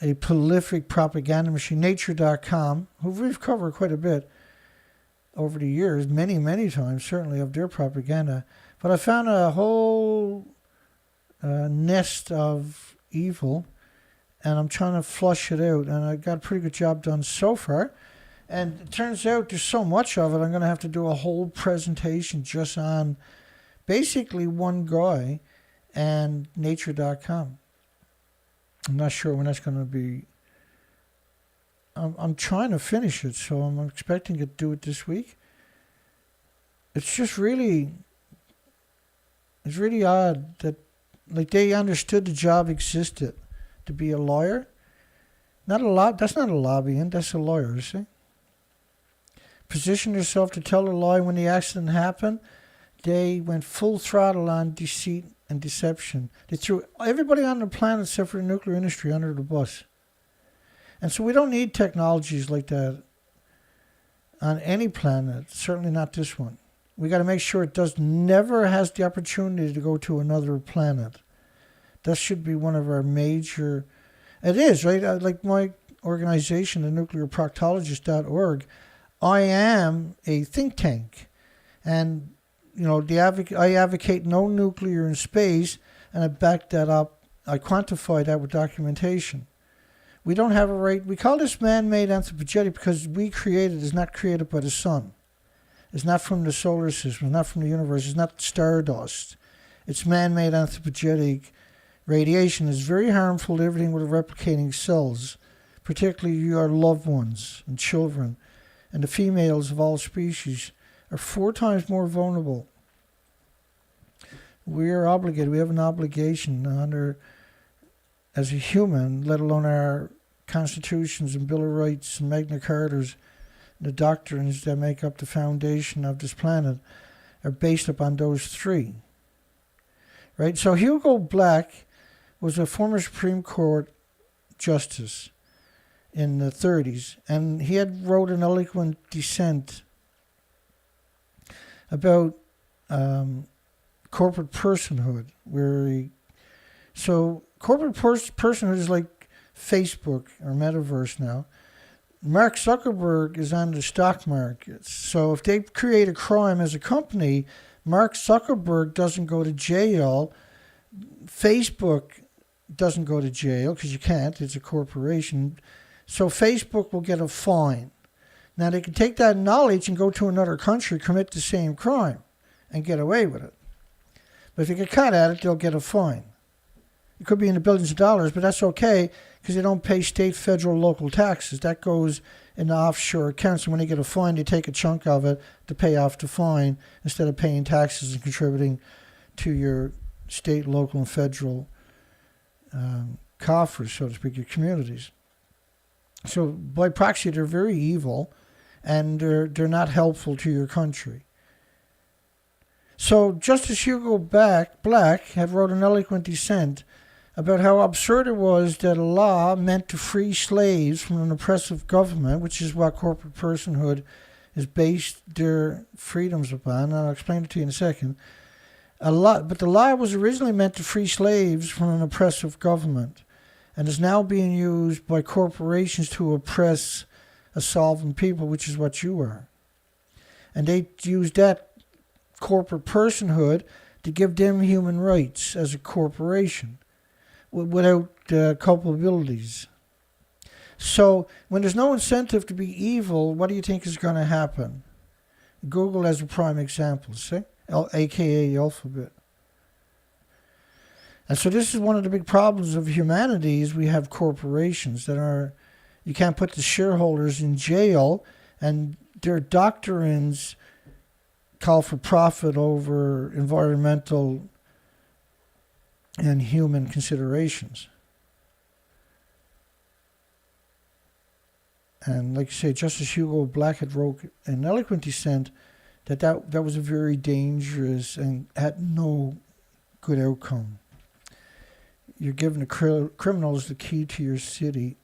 a prolific propaganda machine, Nature.com, who we've covered quite a bit over the years, many, many times, certainly, of their propaganda. But I found a whole nest of evil, and I'm trying to flush it out, and I got a pretty good job done so far. And it turns out there's so much of it, I'm going to have to do a whole presentation just on basically one guy and Nature.com. I'm not sure when that's going to be. I'm trying to finish it, so I'm expecting to do it this week. It's just really, it's really odd that, like, they understood the job existed to be a lawyer. That's not a lobbying, that's a lawyer, see? Position yourself to tell a lie when the accident happened. They went full throttle on deceit and deception. They threw everybody on the planet except for the nuclear industry under the bus. And so we don't need technologies like that on any planet, certainly not this one. We got to make sure it never has the opportunity to go to another planet. That should be one of our major. It is, right? Like my organization, the nuclear-proctologist.org, I am a think tank. And, you know, I advocate no nuclear in space, and I back that up. I quantify that with documentation. We don't have a right. We call this man-made anthropogenic because we created is not created by the sun. It's not from the solar system. It's not from the universe. It's not stardust. It's man-made anthropogenic radiation. It's very harmful to everything with replicating cells, particularly your loved ones and children. And the females of all species are 4 times more vulnerable. We are obligated. We have an obligation under, as a human, let alone our constitutions and Bill of Rights and Magna Cartas, the doctrines that make up the foundation of this planet are based upon those 3. Right? So Hugo Black was a former Supreme Court justice in the 30s, and he had wrote an eloquent dissent about corporate personhood, so corporate personhood is like Facebook or Metaverse now. Mark Zuckerberg is on the stock markets. So if they create a crime as a company, Mark Zuckerberg doesn't go to jail. Facebook doesn't go to jail because you can't. It's a corporation. So Facebook will get a fine. Now they can take that knowledge and go to another country, commit the same crime, and get away with it. But if they get caught at it, they'll get a fine. It could be in the billions of dollars, but that's okay because they don't pay state, federal, local taxes. That goes in the offshore accounts. And when they get a fine, they take a chunk of it to pay off the fine instead of paying taxes and contributing to your state, local, and federal coffers, so to speak, your communities. So by proxy, they're very evil, and they're not helpful to your country. So Justice Hugo Black had wrote an eloquent dissent about how absurd it was that a law meant to free slaves from an oppressive government, which is what corporate personhood is based their freedoms upon, and I'll explain it to you in a second. But the law was originally meant to free slaves from an oppressive government, and is now being used by corporations to oppress a sovereign people, which is what you are. And they use that corporate personhood to give them human rights as a corporation without culpabilities. So when there's no incentive to be evil, what do you think is going to happen? Google as a prime example, see? AKA the alphabet. And so this is one of the big problems of humanity is we have corporations that are, you can't put the shareholders in jail, and their doctrines call for profit over environmental and human considerations. And like you say, Justice Hugo Blackett wrote in eloquent dissent that was a very dangerous and had no good outcome. You're giving the criminals the key to your city.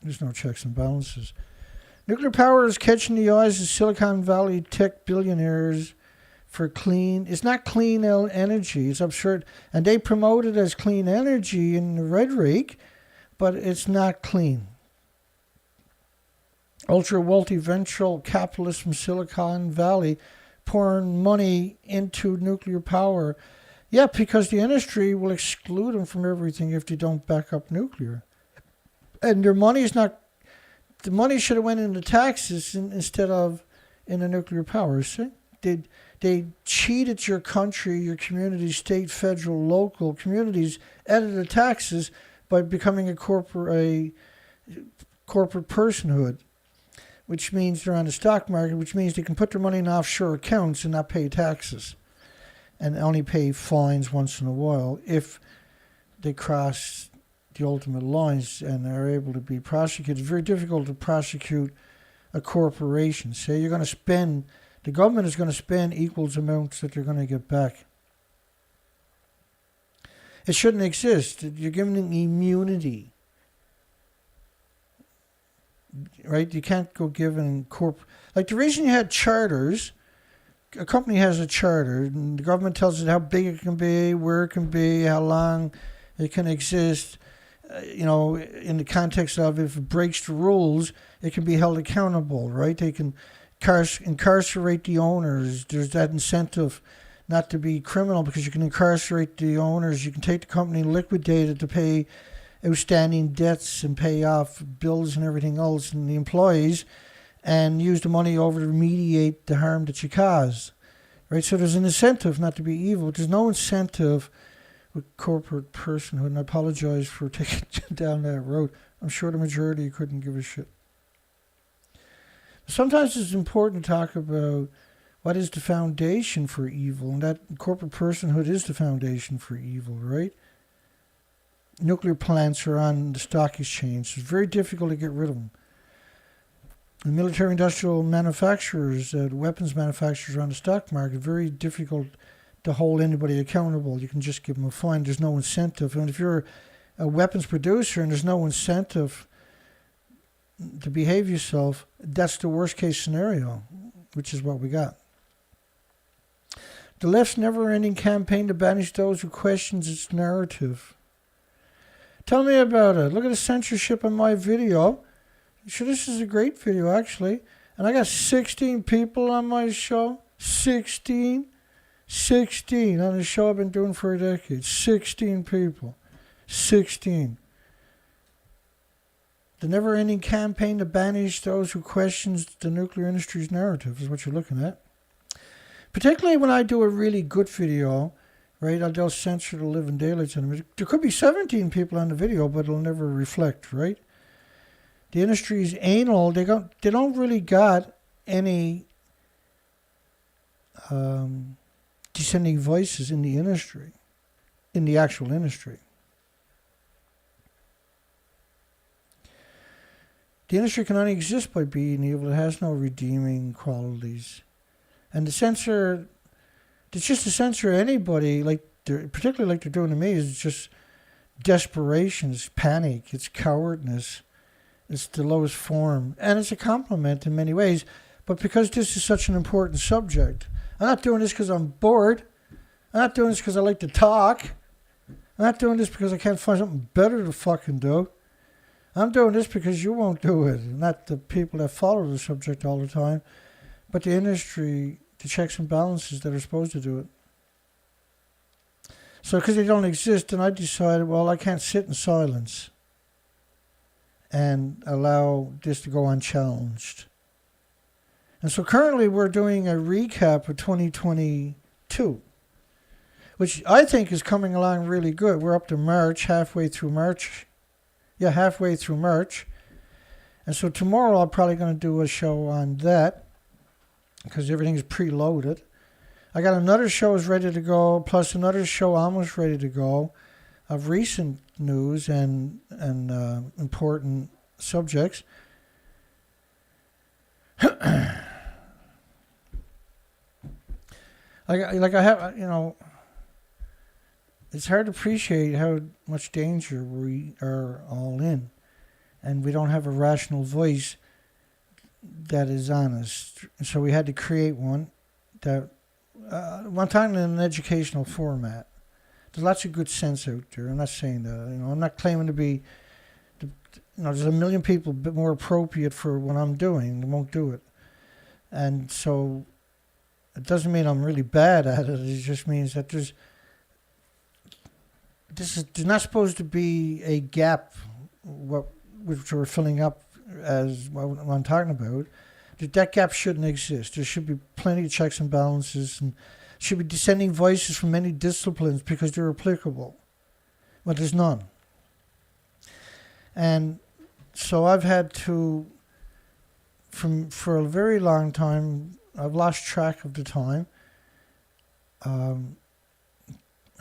There's no checks and balances. Nuclear power is catching the eyes of Silicon Valley tech billionaires for clean. It's not clean energy. It's absurd. And they promote it as clean energy in the rhetoric, but it's not clean. Ultra-wealthy venture capitalists from Silicon Valley pouring money into nuclear power. Yeah, because the industry will exclude them from everything if they don't back up nuclear. And their money is not... The money should have went into taxes instead of in the nuclear power, see? They cheated your country, your community, state, federal, local communities out of the taxes by becoming a corporate personhood, which means they're on the stock market, which means they can put their money in offshore accounts and not pay taxes and only pay fines once in a while if they cross the ultimate lines and are able to be prosecuted. It's very difficult to prosecute a corporation. Say you're going to spend, the government is going to spend equals amounts that they're going to get back. It shouldn't exist. You're giving them immunity. Right? You can't go giving like the reason you had charters, a company has a charter, and the government tells it how big it can be, where it can be, how long it can exist. In the context of if it breaks the rules, it can be held accountable, right? They can incarcerate the owners. There's that incentive not to be criminal because you can incarcerate the owners. You can take the company, liquidate it to pay outstanding debts and pay off bills and everything else and the employees and use the money over to remediate the harm that you caused, right? So there's an incentive not to be evil. There's no incentive with corporate personhood, and I apologize for taking down that road. I'm sure the majority couldn't give a shit. Sometimes it's important to talk about what is the foundation for evil, and that corporate personhood is the foundation for evil, right? Nuclear plants are on the stock exchange. It's very difficult to get rid of them. The military-industrial manufacturers, weapons manufacturers are on the stock market, very difficult to hold anybody accountable. You can just give them a fine. There's no incentive. And if you're a weapons producer and there's no incentive to behave yourself, that's the worst case scenario, which is what we got. The left's never-ending campaign to banish those who questions its narrative. Tell me about it. Look at the censorship on my video. Sure, this is a great video, actually. And I got 16 people on my show. 16 on a show I've been doing for a decade. 16 people. 16. The never-ending campaign to banish those who questions the nuclear industry's narrative is what you're looking at. Particularly when I do a really good video, right? They'll censor the living daylights on them. There could be 17 people on the video, but it'll never reflect, right? The industry's anal. They don't really got any dissenting voices in the industry, in the actual industry. The industry can only exist by being evil. It has no redeeming qualities. And the censor, it's just to censor anybody, particularly like they're doing to me, is just desperation, it's panic, it's cowardness, it's the lowest form. And it's a compliment in many ways. But because this is such an important subject, I'm not doing this because I'm bored. I'm not doing this because I like to talk. I'm not doing this because I can't find something better to fucking do. I'm doing this because you won't do it. Not the people that follow the subject all the time, but the industry, the checks and balances that are supposed to do it. So because they don't exist, then I decided, well, I can't sit in silence and allow this to go unchallenged. And so currently we're doing a recap of 2022, which I think is coming along really good. We're up to March, halfway through March. Yeah, halfway through March. And so tomorrow I'm probably going to do a show on that because everything's preloaded. I got another show is ready to go, plus another show almost ready to go of recent news and important subjects. like I have, it's hard to appreciate how much danger we are all in, and we don't have a rational voice that is honest. So we had to create one that, one time in an educational format. There's lots of good sense out there. I'm not saying that. I'm not claiming to be. There's a million people a bit more appropriate for what I'm doing. They won't do it, and so it doesn't mean I'm really bad at it. It just means that there's not supposed to be a gap, which we're filling up as what I'm talking about. That gap shouldn't exist. There should be plenty of checks and balances, and should be dissenting voices from many disciplines because they're applicable. But there's none. And so I've had to, for a very long time, I've lost track of the time,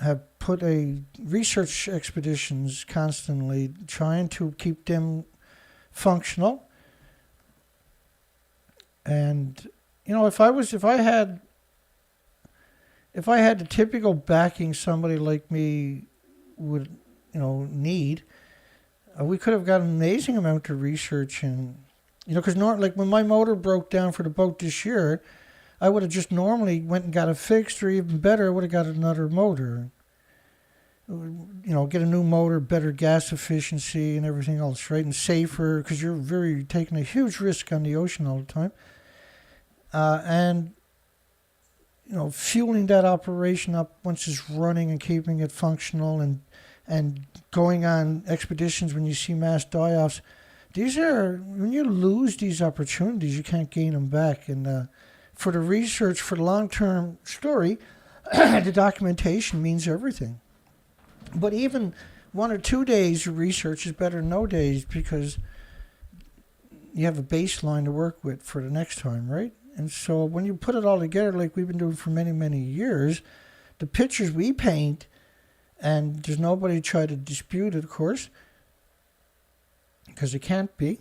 have put a research expeditions constantly, trying to keep them functional. And if I had the typical backing somebody like me would need, we could have got an amazing amount of research. And because like when my motor broke down for the boat this year, I would have just normally went and got it fixed, or even better, I would have got another motor. Get a new motor, better gas efficiency and everything else, right? And safer, because you're taking a huge risk on the ocean all the time. And fueling that operation up once it's running and keeping it functional, and going on expeditions when you see mass die-offs. When you lose these opportunities, you can't gain them back. And for the research, for the long-term story, the documentation means everything. But even 1 or 2 days of research is better than no days, because you have a baseline to work with for the next time, right? And so when you put it all together, like we've been doing for many, many years, the pictures we paint, and there's nobody try to dispute it, of course, because it can't be.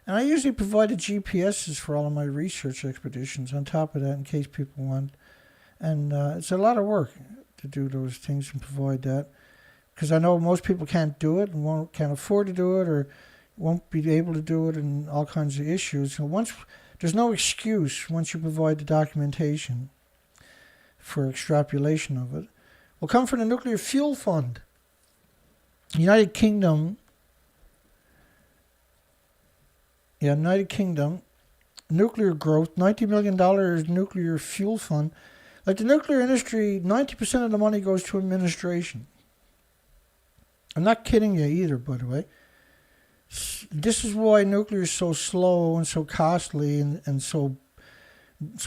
And I usually provided GPSs for all of my research expeditions on top of that, in case people want. And it's a lot of work to do those things and provide that, because I know most people can't do it and can't afford to do it, or won't be able to do it, and all kinds of issues. So there's no excuse once you provide the documentation for extrapolation of it. Will come from the Nuclear Fuel Fund. United Kingdom, nuclear growth, $90 million nuclear fuel fund. Like the nuclear industry, 90% of the money goes to administration. I'm not kidding you either, by the way. This is why nuclear is so slow and so costly, and so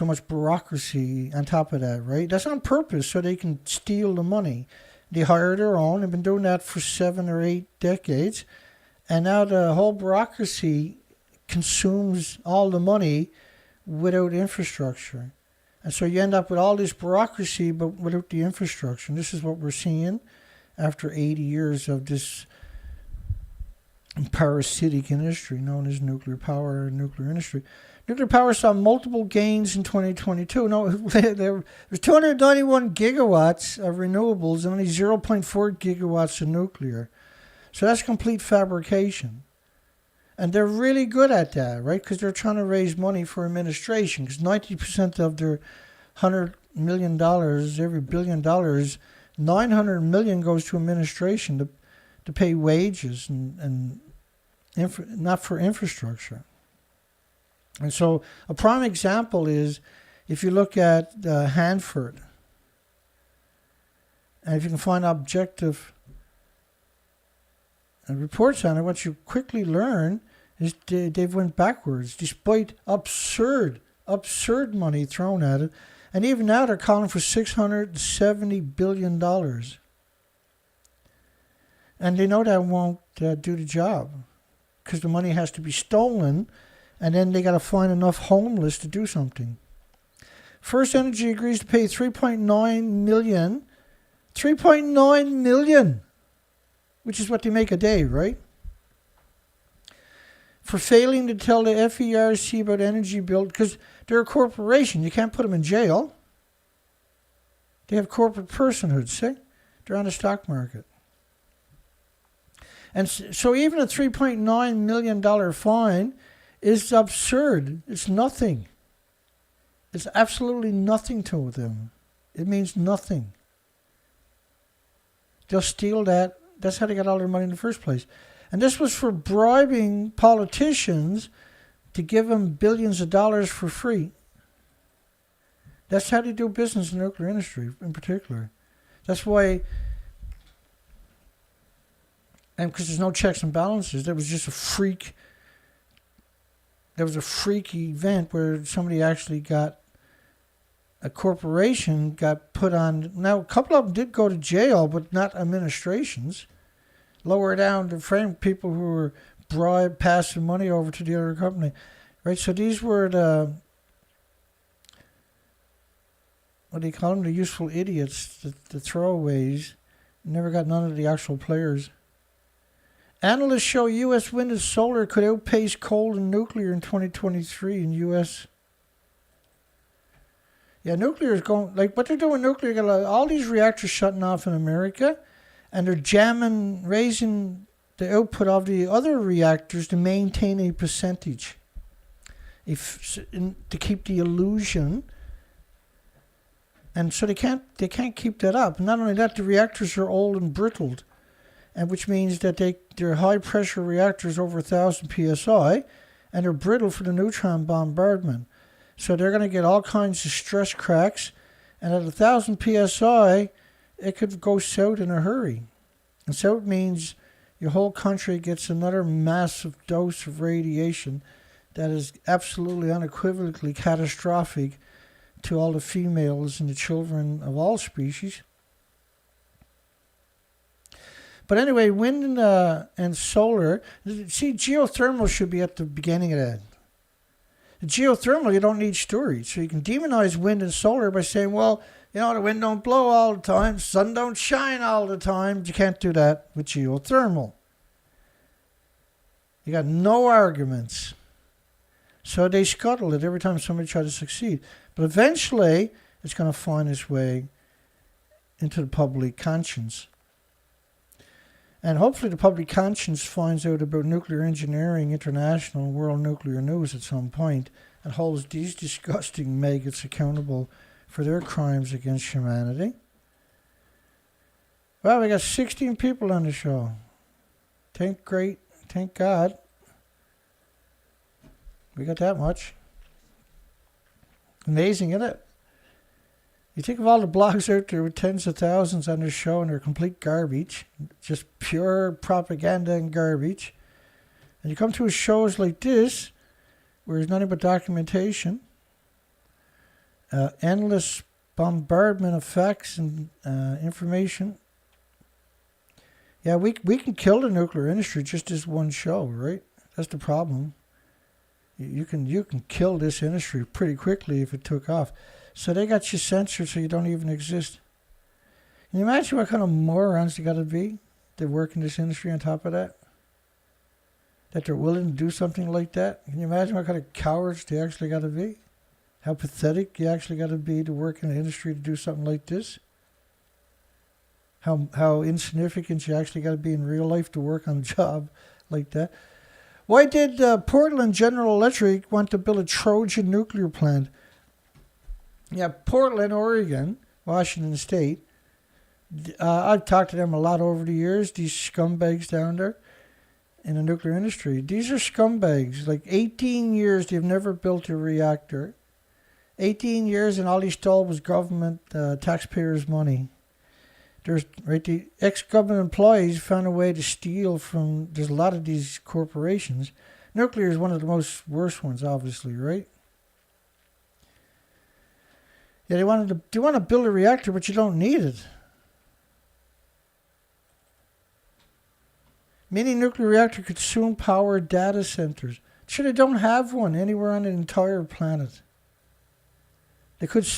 much bureaucracy on top of that, right? That's on purpose, so they can steal the money. They hire their own. They've been doing that for 7 or 8 decades. And now the whole bureaucracy consumes all the money without infrastructure. And so you end up with all this bureaucracy, but without the infrastructure. And this is what we're seeing after 80 years of this parasitic industry known as nuclear power and nuclear industry. Nuclear power saw multiple gains in 2022. No, there was 291 gigawatts of renewables and only 0.4 gigawatts of nuclear. So that's complete fabrication. And they're really good at that, right? Because they're trying to raise money for administration. Because 90% of their $100 million, every $1 billion, $900 million goes to administration to pay wages and not for infrastructure. And so a prime example is if you look at Hanford, and if you can find objective reports on it, what you quickly learn is they've went backwards despite absurd absurd money thrown at it. And even now they're calling for $670 billion. And they know that won't do the job because the money has to be stolen, and then they got to find enough homeless to do something. First Energy agrees to pay $3.9 million. $3.9 million, which is what they make a day, right? For failing to tell the FERC about energy bill, because they're a corporation. You can't put them in jail. They have corporate personhood, see? They're on the stock market. And so even a $3.9 million fine is absurd. It's nothing. It's absolutely nothing to them. It means nothing. They'll steal that. That's how they got all their money in the first place. And this was for bribing politicians to give them billions of dollars for free. That's how they do business in the nuclear industry in particular. That's why, and because there's no checks and balances, there was just a freak. There was a freak event where somebody actually got, a corporation got put on. Now, a couple of them did go to jail, but not administrations. Lower down the frame, people who were bribed, passing money over to the other company. Right? So these were the, what do you call them? The useful idiots, the throwaways. Never got none of the actual players. Analysts show U.S. wind and solar could outpace coal and nuclear in 2023 in U.S. Yeah, nuclear is going, like what they're doing with nuclear, got all these reactors shutting off in America, and they're jamming, raising the output of the other reactors to maintain a percentage, to keep the illusion. And so they can't keep that up. Not only that, the reactors are old and brittled, and which means that they're high pressure reactors over 1,000 psi, and they're brittle for the neutron bombardment. So they're going to get all kinds of stress cracks, and at 1,000 psi, it could go south in a hurry. And so it means your whole country gets another massive dose of radiation that is absolutely unequivocally catastrophic to all the females and the children of all species. But anyway, wind and solar, see, geothermal should be at the beginning of that. The geothermal, you don't need storage. So you can demonize wind and solar by saying, well, you know, the wind don't blow all the time, sun don't shine all the time. You can't do that with geothermal. You got no arguments. So they scuttle it every time somebody tries to succeed. But eventually, it's going to find its way into the public conscience. And hopefully the public conscience finds out about Nuclear Engineering International and World Nuclear News at some point and holds these disgusting maggots accountable for their crimes against humanity. Well, we got 16 people on the show. Thank God. We got that much. Amazing, isn't it? You think of all the blogs out there with tens of thousands on their show and they're complete garbage, just pure propaganda and garbage. And you come to shows like this, where there's nothing but documentation, endless bombardment of facts and information. Yeah, we can kill the nuclear industry just as one show, right? That's the problem. You can kill this industry pretty quickly if it took off. So they got you censored so you don't even exist. Can you imagine what kind of morons they got to be that work in this industry on top of that? That they're willing to do something like that? Can you imagine what kind of cowards they actually got to be? How pathetic you actually got to be to work in the industry to do something like this? How insignificant you actually got to be in real life to work on a job like that? Why did Portland General Electric want to build a Trojan nuclear plant? Yeah, Portland, Oregon, Washington State. I've talked to them a lot over the years, these scumbags down there in the nuclear industry. These are scumbags. Like 18 years, they've never built a reactor. 18 years, and all they stole was government taxpayers' money. The ex-government employees found a way to steal from, there's a lot of these corporations. Nuclear is one of the most worst ones, obviously, right? Yeah, they want to build a reactor, but you don't need it. Mini nuclear reactor could soon power data centers. Sure, they don't have one anywhere on the entire planet. They could,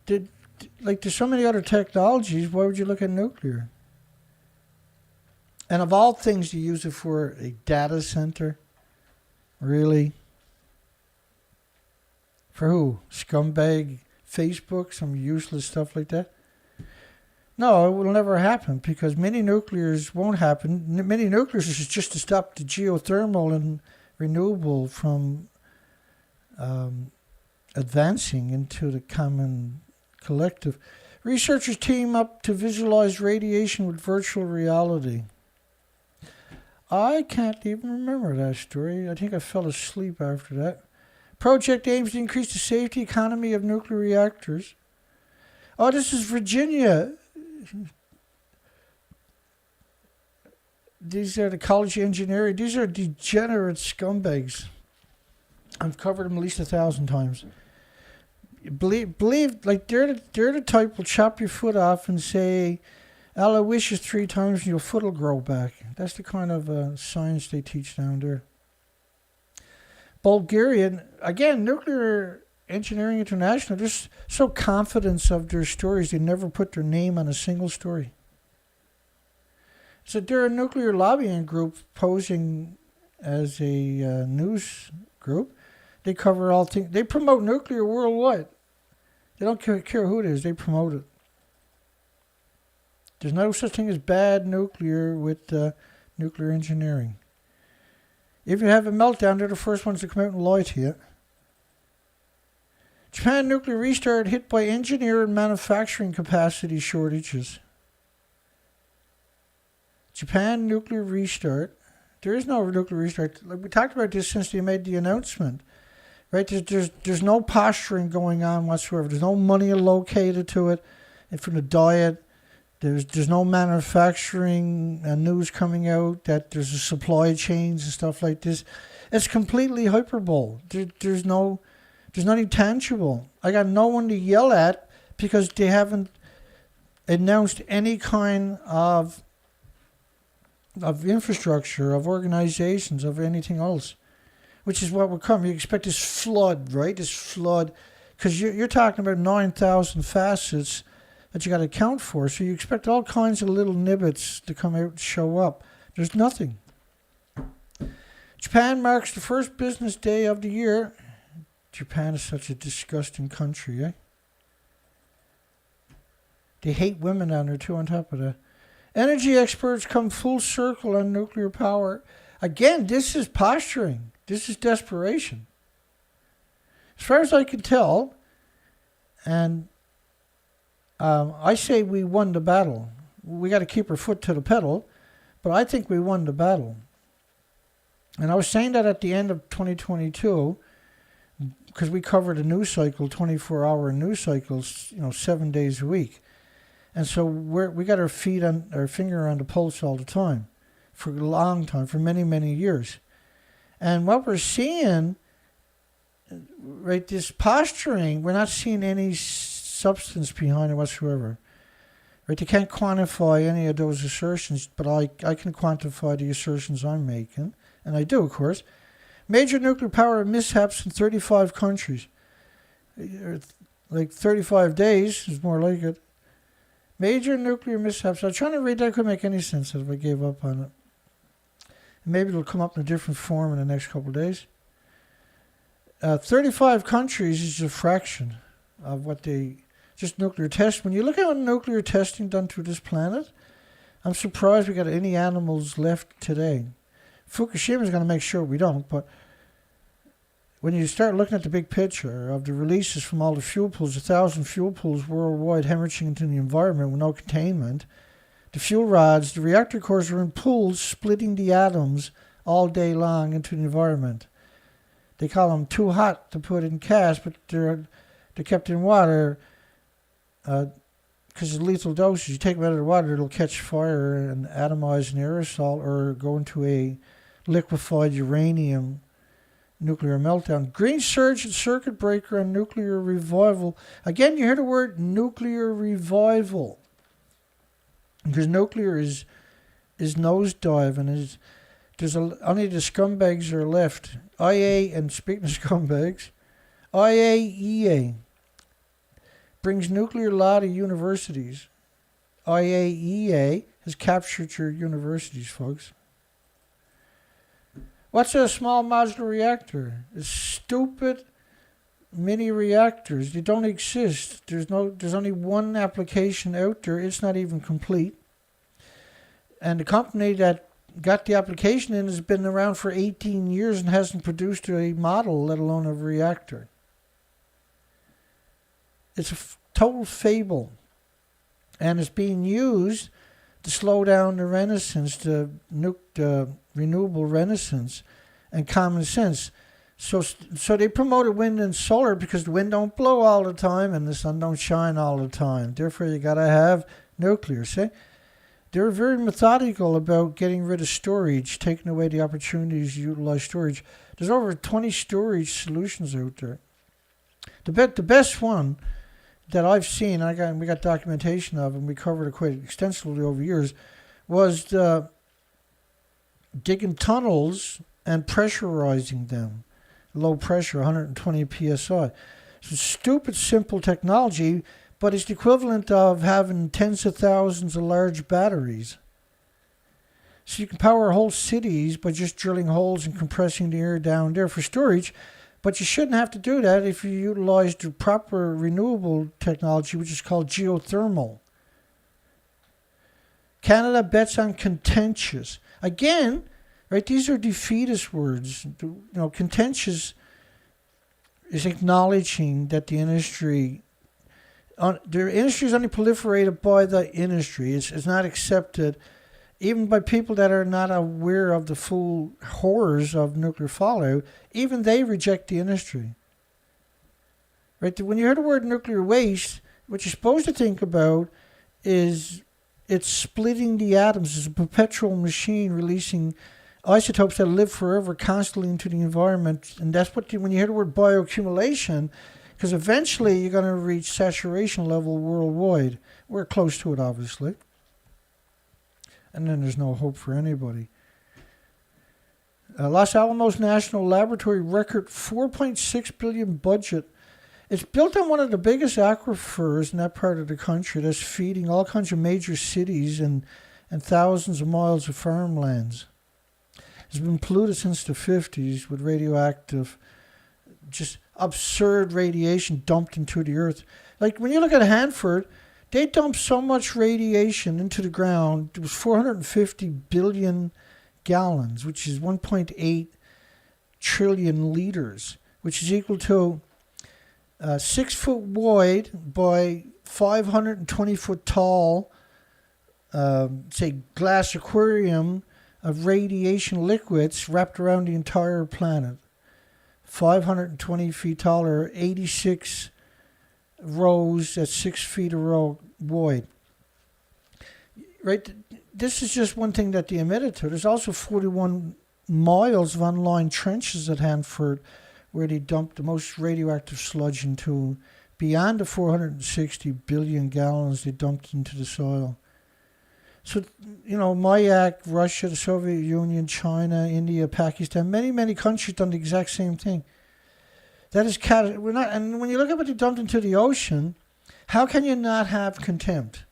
there's so many other technologies. Why would you look at nuclear? And of all things, you use it for a data center? Really? For who? Scumbag Facebook? Some useless stuff like that? No, it will never happen because mini nuclears won't happen. Mini nuclears is just to stop the geothermal and renewable from advancing into the common collective. Researchers team up to visualize radiation with virtual reality. I can't even remember that story. I think I fell asleep after that. Project aims to increase the safety economy of nuclear reactors. Oh, this is Virginia. These are the College of Engineering. These are degenerate scumbags. I've covered them at least 1,000 times. Believe, like they're the type will chop your foot off and say, Aloysius 3 times and your foot will grow back. That's the kind of science they teach down there. Bulgarian, again, Nuclear Engineering International, they're so confident of their stories, they never put their name on a single story. So they're a nuclear lobbying group posing as a news group. They cover all things. They promote nuclear worldwide. They don't care who it is. They promote it. There's no such thing as bad nuclear with nuclear engineering. If you have a meltdown, they're the first ones to come out and lie to you. Japan nuclear restart hit by engineer and manufacturing capacity shortages. Japan nuclear restart. There is no nuclear restart. Like we talked about this since they made the announcement. Right? There's no posturing going on whatsoever. There's no money allocated to it. And from the diet, there's no manufacturing news coming out that there's a supply chains and stuff like this. It's completely hyperbole. There's nothing tangible. I got no one to yell at because they haven't announced any kind of infrastructure, of organizations, of anything else. Which is what will come. You expect this flood, right? This flood. Because you're talking about 9,000 facets that you got to account for. So you expect all kinds of little nibbits to come out and show up. There's nothing. Japan marks the first business day of the year. Japan is such a disgusting country, eh? They hate women down there too on top of that. Energy experts come full circle on nuclear power. Again, this is posturing. This is desperation. As far as I can tell, and I say we won the battle. We got to keep our foot to the pedal, but I think we won the battle. And I was saying that at the end of 2022, because we covered a news cycle, 24-hour news cycles, 7 days a week. And so we got our finger on the pulse all the time, for a long time, for many, many years. And what we're seeing, right, this posturing, we're not seeing any substance behind it whatsoever. Right, they can't quantify any of those assertions, but I can quantify the assertions I'm making, and I do, of course. Major nuclear power mishaps in 35 countries. Like 35 days is more like it. Major nuclear mishaps. I was trying to read that, couldn't make any sense if I gave up on it. Maybe it'll come up in a different form in the next couple of days. 35 countries is a fraction of what they just nuclear test. When you look at nuclear testing done to this planet, I'm surprised we got any animals left today. Fukushima is going to make sure we don't, but when you start looking at the big picture of the releases from all the fuel pools, 1,000 fuel pools worldwide hemorrhaging into the environment with no containment, the fuel rods, the reactor cores are in pools splitting the atoms all day long into the environment. They call them too hot to put in cast, but they're kept in water because of lethal doses. You take them out of the water, it'll catch fire and atomize an aerosol or go into a liquefied uranium nuclear meltdown. Green surge and circuit breaker on nuclear revival. Again, you hear the word nuclear revival. Because nuclear is nosediving. Only the scumbags are left. and speaking of scumbags, IAEA brings nuclear law to universities. IAEA has captured your universities, folks. What's a small modular reactor? It's stupid mini reactors. They don't exist. There's only one application out there. It's not even complete. And the company that got the application in has been around for 18 years and hasn't produced a model, let alone a reactor. It's a total fable. And it's being used to slow down the renaissance, the renewable renaissance, and common sense. So they promoted wind and solar because the wind don't blow all the time and the sun don't shine all the time. Therefore, you got to have nuclear. See? They're very methodical about getting rid of storage, taking away the opportunities to utilize storage. There's over 20 storage solutions out there. The best one that I've seen, we got documentation of, and we covered it quite extensively over years, was digging tunnels and pressurizing them. Low pressure, 120 psi. It's a stupid, simple technology, but it's the equivalent of having tens of thousands of large batteries. So you can power whole cities by just drilling holes and compressing the air down there for storage. But you shouldn't have to do that if you utilize the proper renewable technology, which is called geothermal. Canada bets on contentious. Again, right? These are defeatist words. Contentious is acknowledging that the industry is only proliferated by the industry. It's not accepted, even by people that are not aware of the full horrors of nuclear fallout. Even they reject the industry. Right? When you hear the word nuclear waste, what you're supposed to think about is it's splitting the atoms. It's a perpetual machine releasing isotopes that live forever constantly into the environment. And that's when you hear the word bioaccumulation, because eventually you're going to reach saturation level worldwide. We're close to it, obviously. And then there's no hope for anybody. Los Alamos National Laboratory record $4.6 billion budget. It's built on one of the biggest aquifers in that part of the country that's feeding all kinds of major cities and thousands of miles of farmlands. It's been polluted since the 50s with radioactive, just absurd radiation dumped into the earth. Like when you look at Hanford, they dumped so much radiation into the ground. It was 450 billion gallons, which is 1.8 trillion liters, which is equal to 6 foot wide by 520 foot tall, glass aquarium of radiation liquids wrapped around the entire planet. 520 feet taller, 86 rows at 6 feet a row wide. Right? This is just one thing that they admitted to. There's also 41 miles of unlined trenches at Hanford where they dumped the most radioactive sludge into, beyond the 460 billion gallons they dumped into the soil. So, Mayak, Russia, the Soviet Union, China, India, Pakistan, many, many countries done the exact same thing. That is and when you look at what they dumped into the ocean, how can you not have contempt?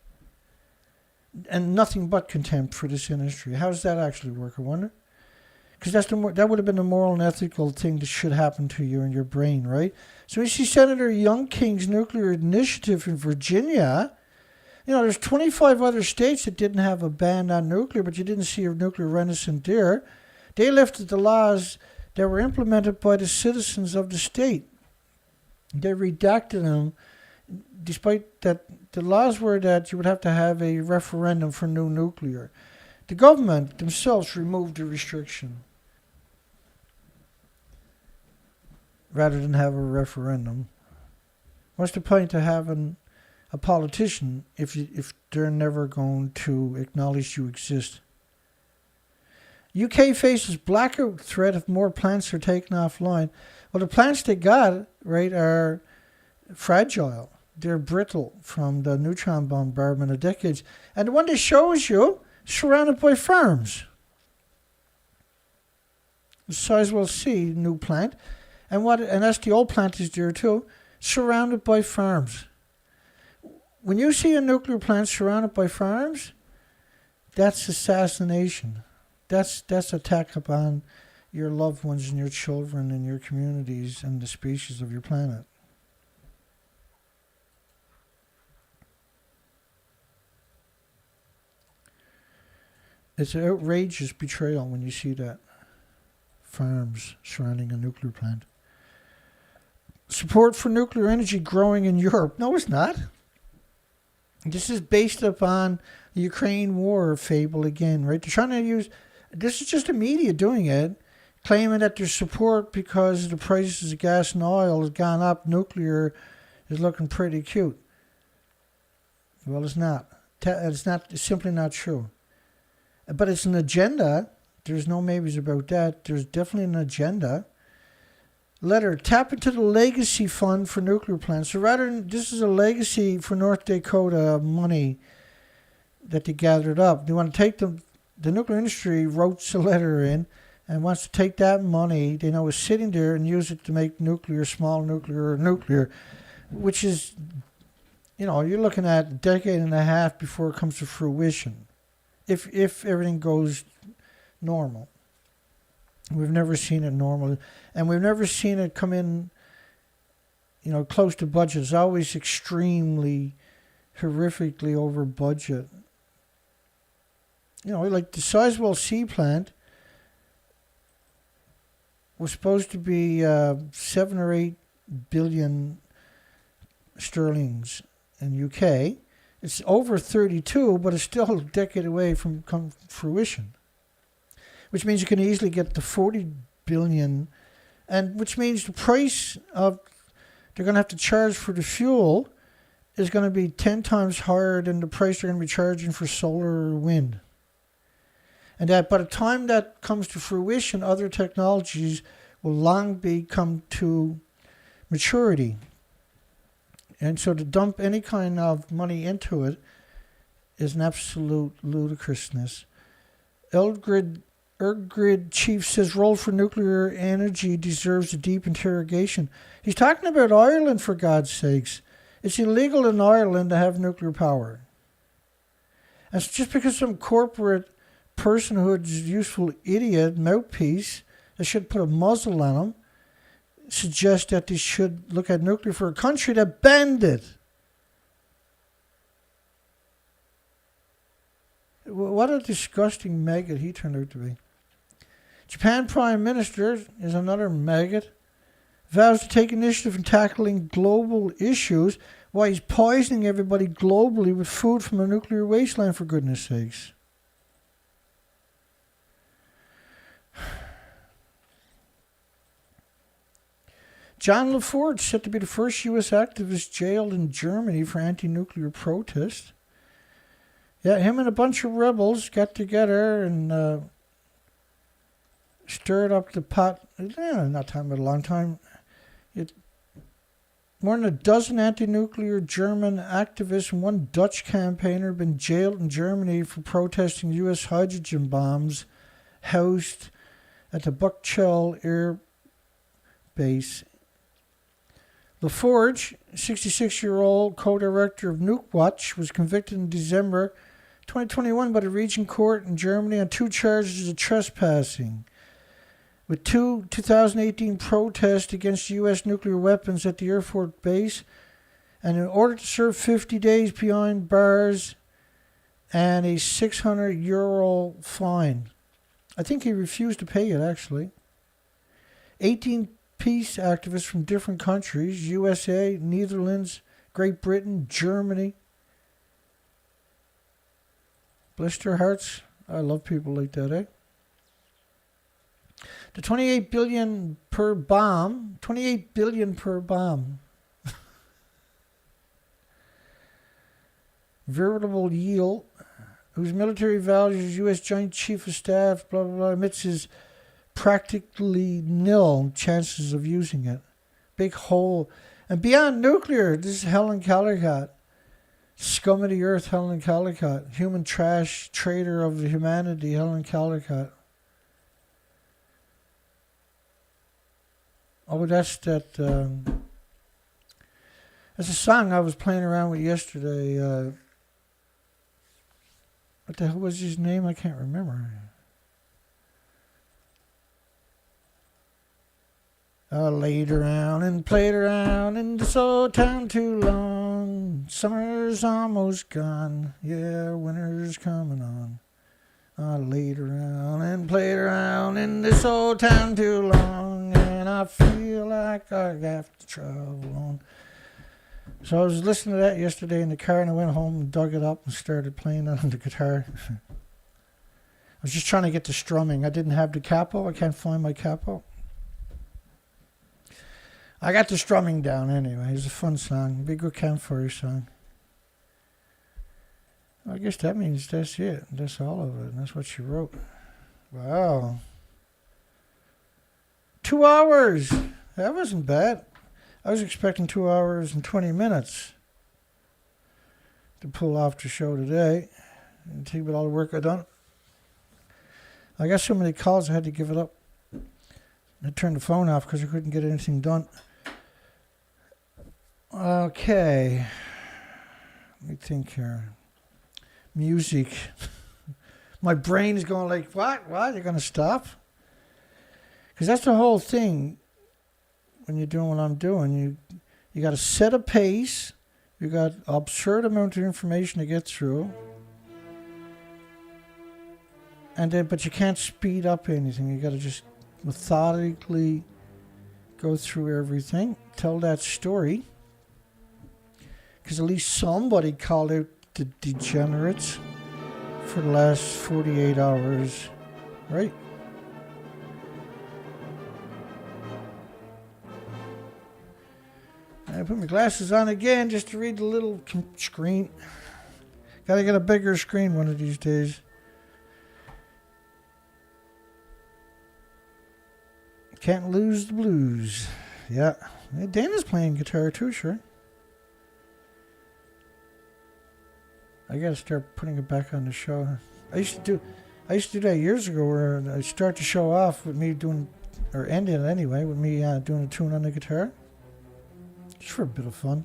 And nothing but contempt for this industry. How does that actually work, I wonder? Because that would have been the moral and ethical thing that should happen to you in your brain, right? So we see Senator Youngking's nuclear initiative in Virginia. There's 25 other states that didn't have a ban on nuclear, but you didn't see a nuclear renaissance there. They lifted the laws that were implemented by the citizens of the state. They redacted them, despite that the laws were that you would have to have a referendum for new nuclear. The government themselves removed the restriction rather than have a referendum. What's the point of having a politician if they're never going to acknowledge you exist? UK faces blackout threat if more plants are taken offline. Well, the plants they got, right, are fragile. They're brittle from the neutron bombardment of decades. And the one that shows you, surrounded by farms. The Sizewell C new plant. And that's the old plant is there too, surrounded by farms. When you see a nuclear plant surrounded by farms, that's assassination. That's attack upon your loved ones and your children and your communities and the species of your planet. It's an outrageous betrayal when you see that. Farms surrounding a nuclear plant. Support for nuclear energy growing in Europe. No, it's not. This is based upon the Ukraine war fable again, right? They're trying to use... This is just the media doing it, claiming that there's support because the prices of gas and oil has gone up. Nuclear is looking pretty cute. Well, it's not. It's simply not true. But it's an agenda. There's no maybes about that. There's definitely an agenda. Letter, tap into the legacy fund for nuclear plants. So rather than, this is a legacy for North Dakota money that they gathered up. They want to take the nuclear industry wrote a letter in and wants to take that money they know is sitting there and use it to make nuclear, small nuclear, which is, you're looking at a decade and a half before it comes to fruition. If everything goes normal. We've never seen it normal. And we've never seen it come in, close to budget. It's always extremely, horrifically over budget. Like the Sizewell C plant was supposed to be 7 or 8 billion sterlings in UK. It's over 32, but it's still a decade away from fruition. Which means you can easily get to 40 billion, and which means the price of they're going to have to charge for the fuel is going to be 10 times higher than the price they're going to be charging for solar or wind. And that by the time that comes to fruition, other technologies will long be come to maturity. And so to dump any kind of money into it is an absolute ludicrousness. Ergrid chief says role for nuclear energy deserves a deep interrogation. He's talking about Ireland, for God's sakes. It's illegal in Ireland to have nuclear power. And it's just because some corporate personhood's useful idiot mouthpiece that should put a muzzle on them suggests that they should look at nuclear for a country that banned it. What a disgusting maggot he turned out to be. Japan Prime Minister is another maggot. Vows to take initiative in tackling global issues while he's poisoning everybody globally with food from a nuclear wasteland, for goodness sakes. John LaForge said to be the first U.S. activist jailed in Germany for anti-nuclear protest. Yeah, him and a bunch of rebels got together and stirred up the pot. Not talking about a long time. More than a dozen anti-nuclear German activists and one Dutch campaigner have been jailed in Germany for protesting U.S. hydrogen bombs housed at the Buchtel Air Base. LaForge, 66-year-old co-director of Nuke Watch, was convicted in December 2021 by the region court in Germany on 2 charges of trespassing, with 2018 protests against U.S. nuclear weapons at the Air Force Base, and in order to serve 50 days behind bars and a €600 fine. I think he refused to pay it, actually. 18 peace activists from different countries, USA, Netherlands, Great Britain, Germany. Bless their hearts. I love people like that, eh? The $28 billion per bomb. Veritable yield whose military values U.S. Joint Chief of Staff, blah, blah, blah, admits his practically nil chances of using it. Big hole. And beyond nuclear, this is Helen Caldicott. Scum of the earth, Helen Caldicott. Human trash, traitor of humanity, Helen Caldicott. Oh, that's that. That's a song I was playing around with yesterday. What the hell was his name? I can't remember. I laid around and played around in this old town too long. Summer's almost gone. Yeah, winter's coming on. I laid around and played around in this old town too long. And I feel like I have to travel on. So I was listening to that yesterday in the car, and I went home and dug it up and started playing it on the guitar. I was just trying to get the strumming. I didn't have the capo. I can't find my capo. I got the strumming down anyway. It's a fun song. A big good campfire song. I guess that means that's it. That's all of it. That's what she wrote. Wow. 2 hours. That wasn't bad. I was expecting 2 hours and 20 minutes to pull off the show today and take with all the work I done. I got so many calls I had to give it up. I turned the phone off because I couldn't get anything done. Okay. Let me think here. Music. My brain is going like, what? You're going to stop? Because that's the whole thing when you're doing what I'm doing. You got to set a pace. You got an absurd amount of information to get through. And then, but you can't speed up anything. You got to just methodically go through everything. Tell that story. Because at least somebody called out the degenerates for the last 48 hours, right? I put my glasses on again just to read the little screen. Gotta get a bigger screen one of these days. Can't lose the blues. Yeah. Dana's playing guitar too, sure. I gotta start putting it back on the show. I used to do that years ago, where I start the show off with me doing, or end it anyway, with me doing a tune on the guitar. Just for a bit of fun.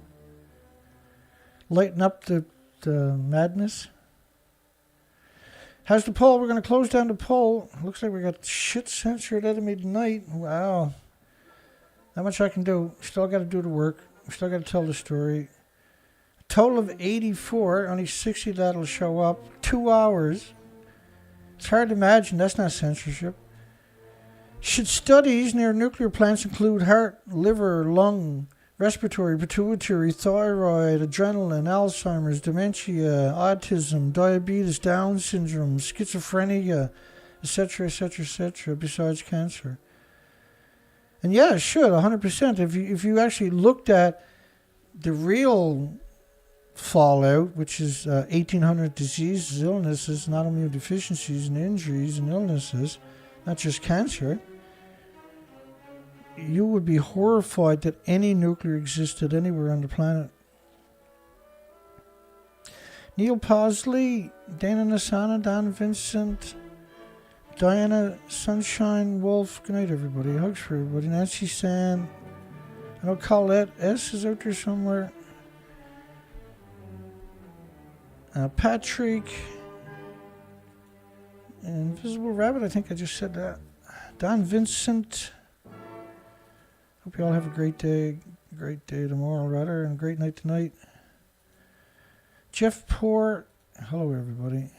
Lighten up the madness. How's the poll? We're going to close down the poll. Looks like we got shit censored out of me tonight. Wow. Not much I can do. Still got to do the work. Still got to tell the story. A total of 84. Only 60 that'll show up. 2 hours. It's hard to imagine. That's not censorship. Should studies near nuclear plants include heart, liver, lung, respiratory, pituitary, thyroid, adrenaline, Alzheimer's, dementia, autism, diabetes, Down syndrome, schizophrenia, etc., etc., etc., besides cancer? And yeah, it should, 100%. If you actually looked at the real fallout, which is 1,800 diseases, illnesses, and autoimmune deficiencies, and injuries and illnesses, not just cancer, you would be horrified that any nuclear existed anywhere on the planet. Neil Pausley, Dana Nasana, Don Vincent, Diana Sunshine Wolf. Good night, everybody. Hugs for everybody. Nancy Sand. I know Colette S. is out there somewhere. Patrick. Invisible Rabbit, I think I just said that. Don Vincent. Hope you all have a great day tomorrow, rather, and a great night tonight. Jeff Poor, hello everybody.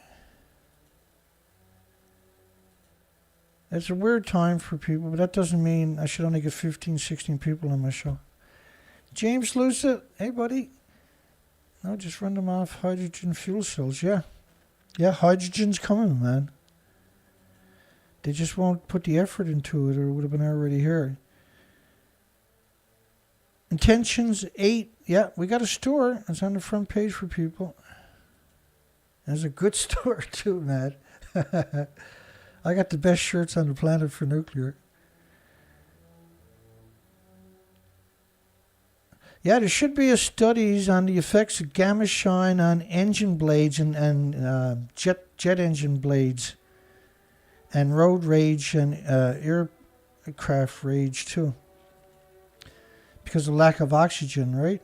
It's a weird time for people, but that doesn't mean I should only get 15, 16 people on my show. James Lucid, hey buddy. No, just run them off hydrogen fuel cells, yeah. Yeah, hydrogen's coming, man. They just won't put the effort into it, or it would have been already here. Intentions 8. Yeah, we got a store. It's on the front page for people. There's a good store too, Matt. I got the best shirts on the planet for nuclear. Yeah, there should be a studies on the effects of gamma shine on engine blades and jet engine blades, and road rage and aircraft rage too, because of lack of oxygen, right?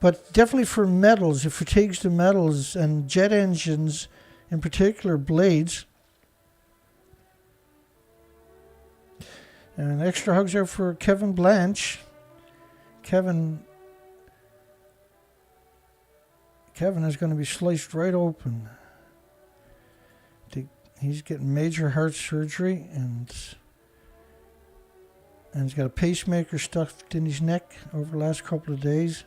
But definitely for metals, it fatigues the metals and jet engines, in particular blades. And extra hugs out for Kevin Blanche. Kevin is going to be sliced right open. He's getting major heart surgery, and he's got a pacemaker stuffed in his neck over the last couple of days.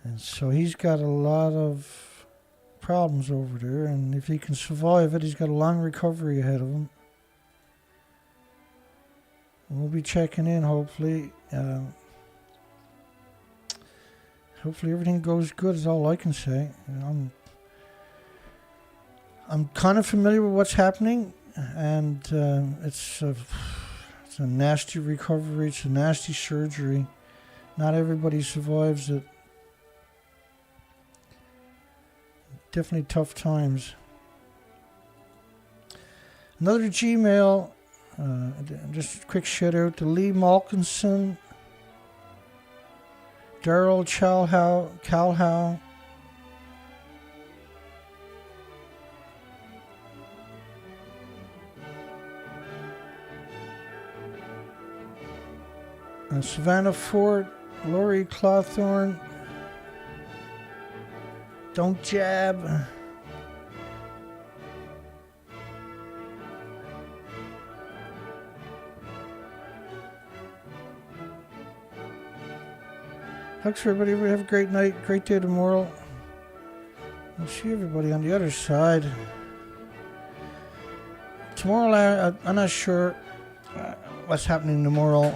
And so he's got a lot of problems over there, and if he can survive it, he's got a long recovery ahead of him. We'll be checking in, hopefully. Hopefully everything goes good is all I can say. I'm kind of familiar with what's happening, and it's a nasty recovery. It's a nasty surgery. Not everybody survives it. Definitely tough times. Another Gmail. Just a quick shout out to Lee Malkinson, Daryl Calhow, Savannah Ford, Lori Clawthorne, Don't Jab. Thanks for everybody. Have a great night, great day tomorrow. I'll see everybody on the other side. Tomorrow, I'm not sure what's happening tomorrow.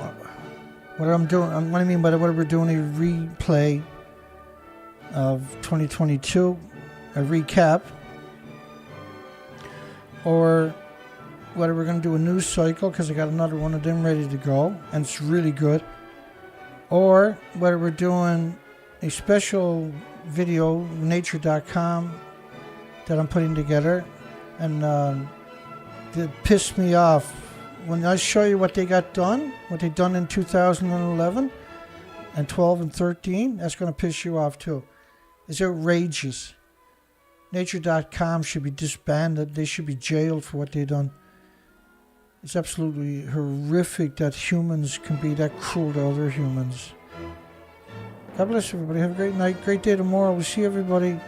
What I'm doing, what I mean by what we're doing, a replay of 2022, a recap, or whether we're going to do a news cycle, because I got another one of them ready to go, and it's really good. Or whether we're doing a special video, nature.com, that I'm putting together. And it pissed me off. When I show you what they got done, what they done in 2011 and 12 and 13, that's going to piss you off too. It's outrageous. Nature.com should be disbanded. They should be jailed for what they done. It's absolutely horrific that humans can be that cruel to other humans. God bless everybody. Have a great night. Great day tomorrow. We'll see everybody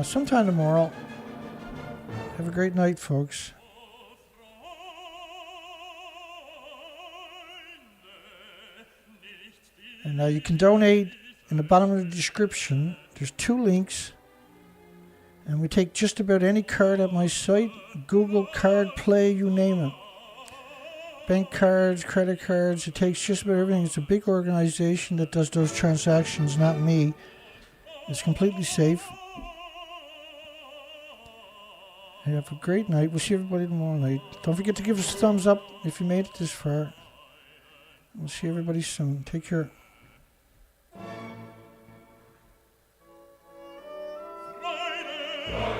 sometime tomorrow. Have a great night, folks. And you can donate in the bottom of the description. There's 2 links. And we take just about any card at my site. Google Card Play, you name it. Bank cards, credit cards. It takes just about everything. It's a big organization that does those transactions, not me. It's completely safe. Have a great night. We'll see everybody tomorrow night. Don't forget to give us a thumbs up if you made it this far. We'll see everybody soon. Take care. Friday.